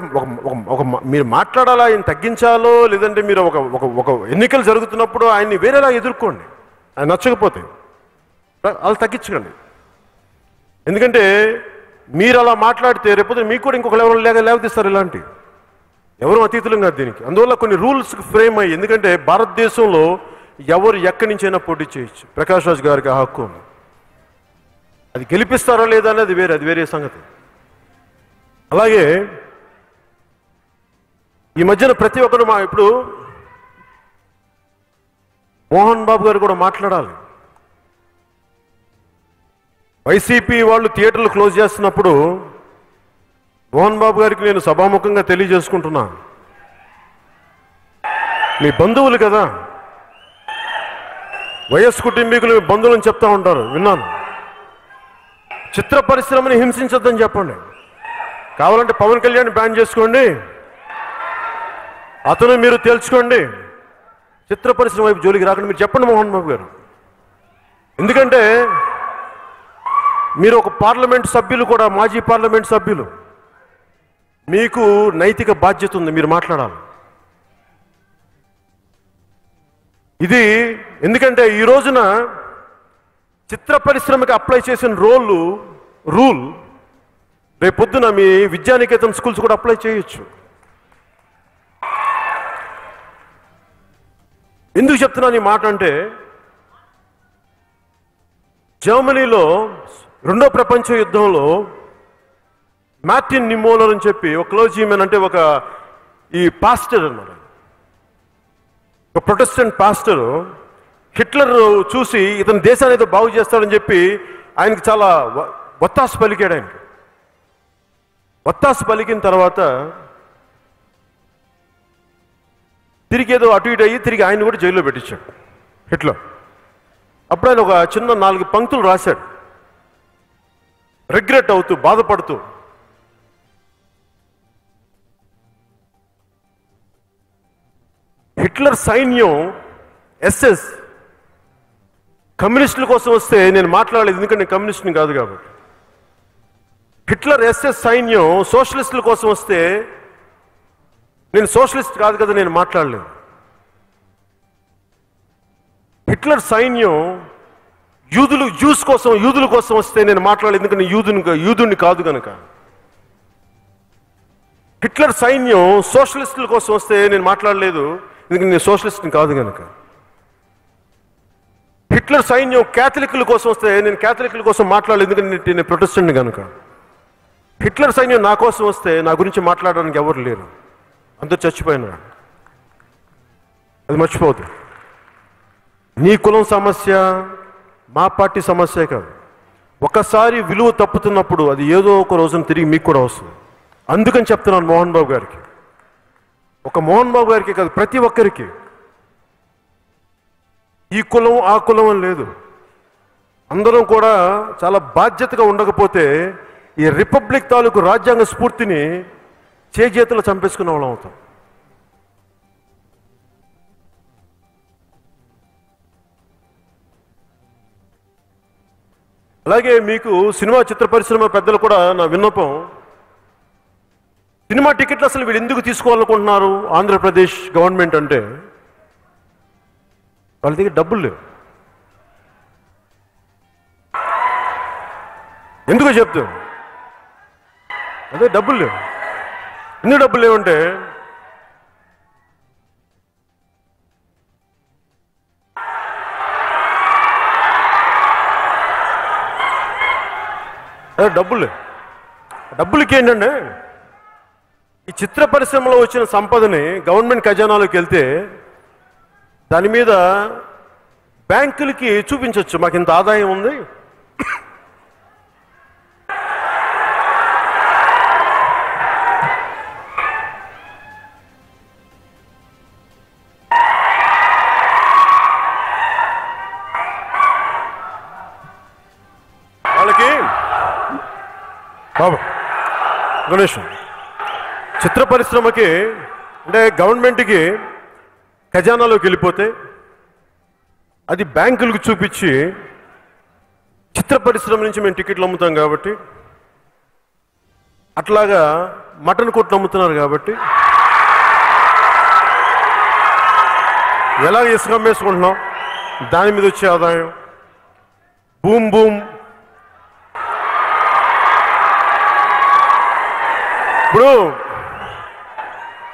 Speaker 2: ఒక మీరు మాట్లాడాలా, ఆయన తగ్గించాలో, లేదంటే మీరు ఒక ఎన్నికలు జరుగుతున్నప్పుడు ఆయన్ని వేరేలా ఎదుర్కోండి. ఆయన నచ్చకపోతే అలా తగ్గించకండి. ఎందుకంటే మీరు అలా మాట్లాడితే రేపు మీకు కూడా ఇంకొకరు ఎవరు లేవదీస్తారు. ఇలాంటి ఎవరు అతీతులం కాదు దీనికి. అందువల్ల కొన్ని రూల్స్ ఫ్రేమ్ అయ్యి, ఎందుకంటే భారతదేశంలో ఎవరు ఎక్కడి నుంచైనా పోటీ చేయొచ్చు. ప్రకాష్ రాజ్ గారికి ఆ హక్కు ఉంది. అది గెలిపిస్తారా లేదా అనేది అది వేరే సంగతి. అలాగే ఈ మధ్యన ప్రతి ఒక్కరు ఇప్పుడు మోహన్ బాబు గారు కూడా మాట్లాడాలి. వైసీపీ వాళ్ళు థియేటర్లు క్లోజ్ చేస్తున్నప్పుడు మోహన్ బాబు గారికి నేను సభాముఖంగా తెలియజేసుకుంటున్నాను, మీ బంధువులు కదా, వైఎస్ కుటుంబీకులు బంధువులని చెప్తా ఉంటారు, విన్నాను. చిత్ర పరిశ్రమని హింసించొద్దని చెప్పండి. కావాలంటే పవన్ కళ్యాణ్ బ్యాన్ చేసుకోండి, అతను మీరు తేల్చుకోండి, చిత్ర పరిశ్రమ వైపు జోలికి రాకండి మీరు చెప్పండి మోహన్ బాబు గారు. ఎందుకంటే మీరు ఒక పార్లమెంట్ సభ్యులు కూడా, మాజీ పార్లమెంట్ సభ్యులు, మీకు నైతిక బాధ్యత ఉంది, మీరు మాట్లాడాలి. ఇది ఎందుకంటే ఈ రోజున చిత్ర పరిశ్రమకి అప్లై చేసిన రూల్ రేపొద్దున మీ విద్యానికేతన్ స్కూల్స్ కూడా అప్లై చేయొచ్చు. ఎందుకు చెప్తున్నాను ఈ మాట అంటే, జర్మనీలో రెండో ప్రపంచ యుద్ధంలో మార్టిన్ నిమోలర్ అని చెప్పి ఒక క్లోజీమెన్, అంటే ఈ పాస్టర్ అన్నమాట, ఒక ప్రొటెస్టెంట్ పాస్టర్, హిట్లర్ చూసి ఇతను దేశాన్ని ఏదో బాగు చేస్తాడని చెప్పి ఆయనకి చాలా ఒత్తాసు పలికాడు. ఆయనకి ఒత్తాసు పలికిన తర్వాత తిరిగి ఏదో అటు ఇటు అయ్యి తిరిగి ఆయన కూడా జైల్లో పెట్టించాడు హిట్లర్. అప్పుడు ఆయన ఒక చిన్న 4 పంక్తులు రాశాడు, రిగ్రెట్ అవుతూ, బాధపడుతూ. హిట్లర్ సైన్యం ఎస్ఎస్ కమ్యూనిస్టుల కోసం వస్తే నేను మాట్లాడలేదు, ఎందుకంటే నేను కమ్యూనిస్ట్ని కాదు కాబట్టి. హిట్లర్ ఎస్ఎస్ సైన్యం సోషలిస్టుల కోసం వస్తే నేను సోషలిస్ట్ కాదు కదా, నేను మాట్లాడలేదు. హిట్లర్ సైన్యం యూదుల కోసం వస్తే నేను మాట్లాడలేదు, ఎందుకంటే యూదుని కాదు కనుక. హిట్లర్ సైన్యం సోషలిస్టుల కోసం వస్తే నేను మాట్లాడలేదు, ఎందుకంటే నేను సోషలిస్ట్ని కాదు కనుక. హిట్లర్ సైన్యం క్యాథలిక్ల కోసం వస్తే నేను క్యాథలిక్ల కోసం మాట్లాడలేదు, ఎందుకంటే నేను ప్రొటెస్టెంట్ కనుక. హిట్లర్ సైన్యం నా కోసం వస్తే నా గురించి మాట్లాడడానికి ఎవరు లేరు, అందరూ చచ్చిపోయినారు. అది మర్చిపోవద్దు. నీ కులం సమస్య మా పార్టీ సమస్యే కాదు. ఒకసారి విలువ తప్పుతున్నప్పుడు అది ఏదో ఒక రోజున తిరిగి మీకు కూడా వస్తుంది. అందుకని చెప్తున్నాను మోహన్ బాబు గారికి, ఒక మోహన్ బాబు గారికి కాదు, ప్రతి ఒక్కరికి ఈ కులం ఆ కులం అని లేదు. అందరం కూడా చాలా బాధ్యతగా ఉండకపోతే ఈ రిపబ్లిక్ తాలూకు రాజ్యాంగ స్ఫూర్తిని చేతులు చంపేసుకున్న వాళ్ళం అవుతాం. అలాగే మీకు సినిమా చిత్ర పరిశ్రమ పెద్దలు కూడా నా విన్నపం, సినిమా టికెట్లు అసలు వీళ్ళు ఎందుకు తీసుకోవాలనుకుంటున్నారు ఆంధ్రప్రదేశ్ గవర్నమెంట్ అంటే వాళ్ళ దగ్గర డబ్బులు లేవు. ఎందుకో చెప్తాం, అదే డబ్బులు లేవు. ఎందుకు డబ్బులు లేవంటే అదే డబ్బులు లేవు. డబ్బులకి ఏంటంటే ఈ చిత్ర పరిశ్రమలో వచ్చిన సంపదని గవర్నమెంట్ ఖజానాలోకి వెళ్తే దాని మీద బ్యాంకులకి చూపించవచ్చు, మాకు ఇంత ఆదాయం ఉంది, వాళ్ళకి బాబు గణేష్ చిత్ర పరిశ్రమకి అంటే గవర్నమెంట్కి ఖజానాలోకి వెళ్ళిపోతే అది బ్యాంకులకు చూపించి చిత్ర పరిశ్రమ నుంచి మేము టికెట్లు అమ్ముతాం కాబట్టి, అట్లాగా మటన్ కొట్లు అమ్ముతున్నారు కాబట్టి ఎలాగ ఇసుక అమ్మేసుకుంటున్నాం, దాని మీద వచ్చే ఆదాయం బూమ్ బూమ్. ఇప్పుడు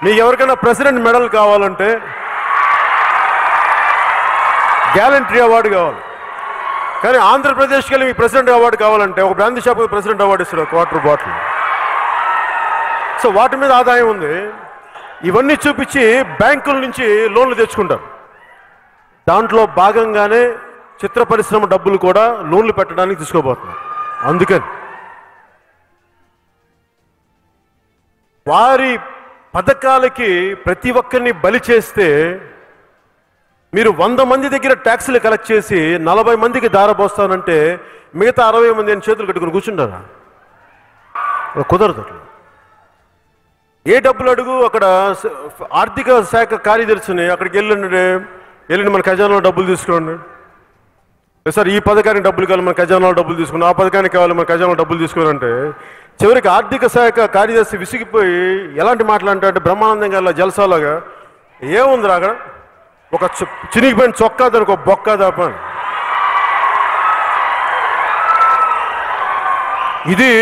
Speaker 2: మీకు ఎవరికైనా ప్రెసిడెంట్ మెడల్ కావాలంటే గ్యాలంట్రీ అవార్డు కావాలి, కానీ ఆంధ్రప్రదేశ్కి వెళ్ళి మీకు ప్రెసిడెంట్ అవార్డు కావాలంటే ఒక బ్రాందీ షాప్ ప్రెసిడెంట్ అవార్డు ఇస్తారు, క్వార్టర్ బాటిల్. సో వాటి మీద ఆదాయం ఉంది. ఇవన్నీ చూపించి బ్యాంకుల నుంచి లోన్లు తెచ్చుకుంటారు. దాంట్లో భాగంగానే చిత్ర పరిశ్రమ డబ్బులు కూడా లోన్లు పెట్టడానికి తీసుకోబోతున్నారు. అందుకని వారి పథకాలకి ప్రతి ఒక్కరిని బలి చేస్తే మీరు 100 మంది దగ్గర ట్యాక్సులు కలెక్ట్ చేసి 40 మందికి దారపోస్తానంటే మిగతా 60 మంది అని చేతులు కట్టుకుని కూర్చుంటారా? కుదరదు. అట్లా ఏ డబ్బులు అడుగు, అక్కడ ఆర్థిక శాఖ కార్యదర్శిని అక్కడికి వెళ్ళండి మన ఖజానాలో డబ్బులు తీసుకోండి, సార్ ఈ పథకానికి డబ్బులు కావాలి మన ఖజానాలో డబ్బులు తీసుకుని, ఆ పథకానికి కావాలి మన ఖజానాలో డబ్బులు తీసుకోవాలంటే చివరికి ఆర్థిక శాఖ కార్యదర్శి విసిగిపోయి ఎలాంటి మాట్లాడంటే బ్రహ్మానందం గారి జలసాలాగా ఏముందిరా అక్కడ ఒక చినిగిపోయిన చొక్కా దానికి ఒక బొక్క దాప. ఇది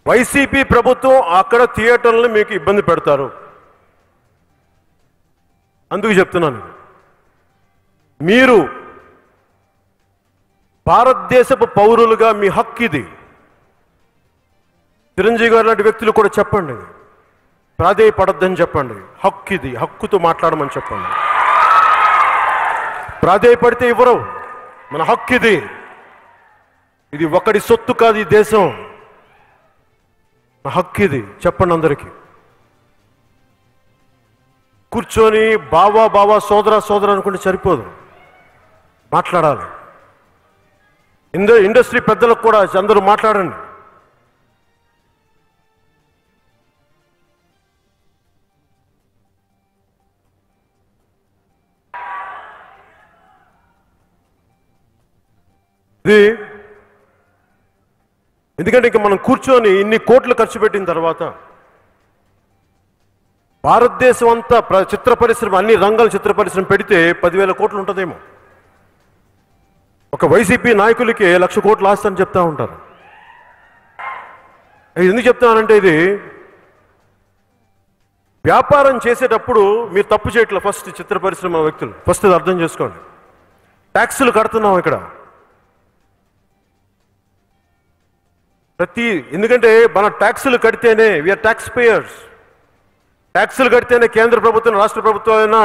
Speaker 2: వైసీపీ ప్రభుత్వం అక్కడ థియేటర్లను మీకు ఇబ్బంది పెడతారు. అందుకు చెప్తున్నాను, మీరు భారతదేశపు పౌరులుగా మీ హక్కు ఇది. చిరంజీవి గారు లాంటి వ్యక్తులు కూడా చెప్పండి, ప్రాధేయపడద్దని చెప్పండి. హక్కు ఇది, హక్కుతో మాట్లాడమని చెప్పండి. ప్రాధేయపడితే ఇవ్వరు, మన హక్కు ఇది. ఇది ఒకటి సొత్తు కాదు, ఈ దేశం నా హక్కు ఇది చెప్పండి అందరికీ. కూర్చొని బావా బావా సోదరా సోదరా అనుకుంటే సరిపోదు, మాట్లాడాలి. ఇండస్ట్రీ పెద్దలకు కూడా అందరూ మాట్లాడండి. ఇది ఎందుకంటే ఇంకా మనం కూర్చొని ఇన్ని కోట్లు ఖర్చు పెట్టిన తర్వాత భారతదేశం అంతా చిత్ర పరిశ్రమ అన్ని రంగాల చిత్ర పరిశ్రమ పెడితే 10,000 కోట్లు ఉంటుందేమో. ఒక వైసీపీ నాయకులకి 1,00,000 కోట్లు ఆస్తని చెప్తా ఉంటారు. ఎందుకు చెప్తానంటే ఇది వ్యాపారం చేసేటప్పుడు మీరు తప్పు చేయట్లే. ఫస్ట్ చిత్ర పరిశ్రమ వ్యక్తులు ఫస్ట్ అది అర్థం చేసుకోండి. ట్యాక్సులు కడుతున్నాం ఇక్కడ ఎందుకంటే మన ట్యాక్సులు కడితేనే వీఆర్ ట్యాక్స్ పేయర్స్. ట్యాక్సులు కడితేనే కేంద్ర ప్రభుత్వం రాష్ట్ర ప్రభుత్వం అయినా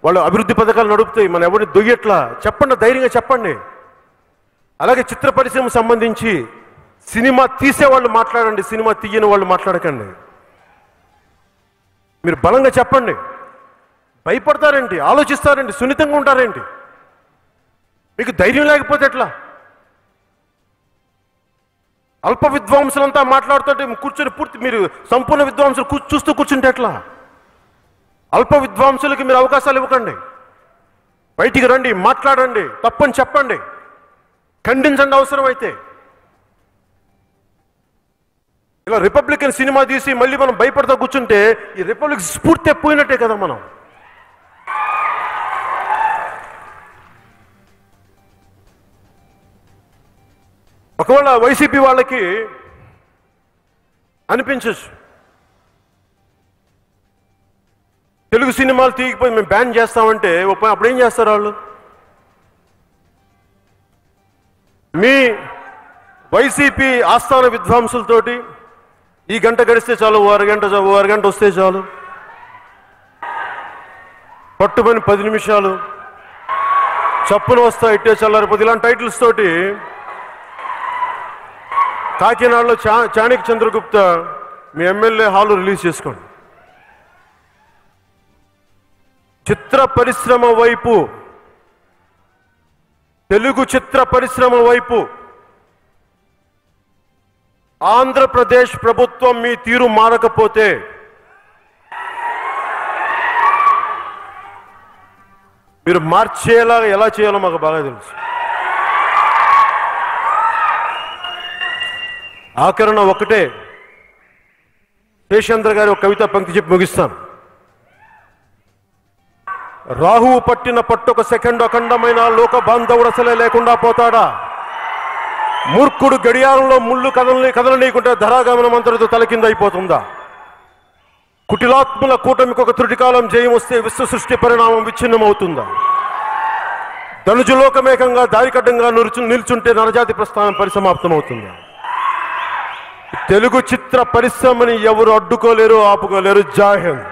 Speaker 2: వాళ్ళు అభివృద్ధి పథకాలు నడుపుతాయి. మనం ఎవరిని దొయ్యట్లా. చెప్పండి, ధైర్యంగా చెప్పండి. అలాగే చిత్ర పరిశ్రమ సంబంధించి సినిమా తీసేవాళ్ళు మాట్లాడండి, సినిమా తీయని వాళ్ళు మాట్లాడకండి. మీరు బలంగా చెప్పండి. భయపడతారేంటి, ఆలోచిస్తారేంటి, సున్నితంగా ఉంటారేంటి? మీకు ధైర్యం లేకపోతే ఎట్లా? అల్ప విద్వాంసులంతా మాట్లాడుతుంటే కూర్చొని మీరు సంపూర్ణ విద్వాంసులు చూస్తూ కూర్చుంటే ఎట్లా? అల్ప విద్వాంసులకి మీరు అవకాశాలు ఇవ్వకండి. బయటికి రండి, మాట్లాడండి, తప్పని చెప్పండి, ఖండించండి అవసరమైతే. ఇలా రిపబ్లికన్ సినిమా తీసి మళ్ళీ మనం భయపడతా కూర్చుంటే ఈ రిపబ్లిక్ స్ఫూర్తి పోయినట్టే కదా. మనం ఒకవేళ వైసీపీ వాళ్ళకి అనిపించచ్చు, తెలుగు సినిమాలు తీయకపోయి మేము బ్యాన్ చేస్తామంటే అప్పుడు ఏం చేస్తారు వాళ్ళు? మీ వైసీపీ ఆస్థాన విద్వాంసులతోటి ఈ గంట గడిస్తే చాలు, ఓ అరగంట వస్తే చాలు, పట్టుమని 10 నిమిషాలు చప్పున వస్తా ఇట్టే చల్లారిపోతే ఇలాంటి టైటిల్స్ తోటి కాకినాడలో చాణక్య చంద్రగుప్త మీ ఎమ్మెల్యే హాలు రిలీజ్ చేసుకోండి. చిత్ర పరిశ్రమ వైపు, తెలుగు చిత్ర పరిశ్రమ వైపు ఆంధ్రప్రదేశ్ ప్రభుత్వం మీ తీరు మారకపోతే మీరు మార్చేలా ఎలా చేయాలో మాకు బాగా తెలుసు. ఆఖరణ ఒకటే, శేషేంద్ర గారి ఒక కవిత పంక్తి చెప్పి ముగిస్తాను. రాహువు పట్టిన పట్టొక సెకండ్ అఖండమైన లోక బాంధవుడు అసలే లేకుండా పోతాడా? మూర్ఖుడు గడియారంలో ముళ్ళు కదలనీయకుంటే ధరాగమనం అంతటితో తలకింద అయిపోతుందా? కుటిలాత్ముల కూటమికి ఒక త్రుటికాలం జయం వస్తే విశ్వ సృష్టి పరిణామం విచ్ఛిన్నమవుతుందా? ధనుజులోకమేకంగా దారికడ్డంగా నిల్చుంటే నరజాతి ప్రస్థానం పరిసమాప్తమవుతుందా? తెలుగు చిత్ర పరిశ్రమని ఎవరు అడ్డుకోలేరు, ఆపుకోలేరు. జై హింద్.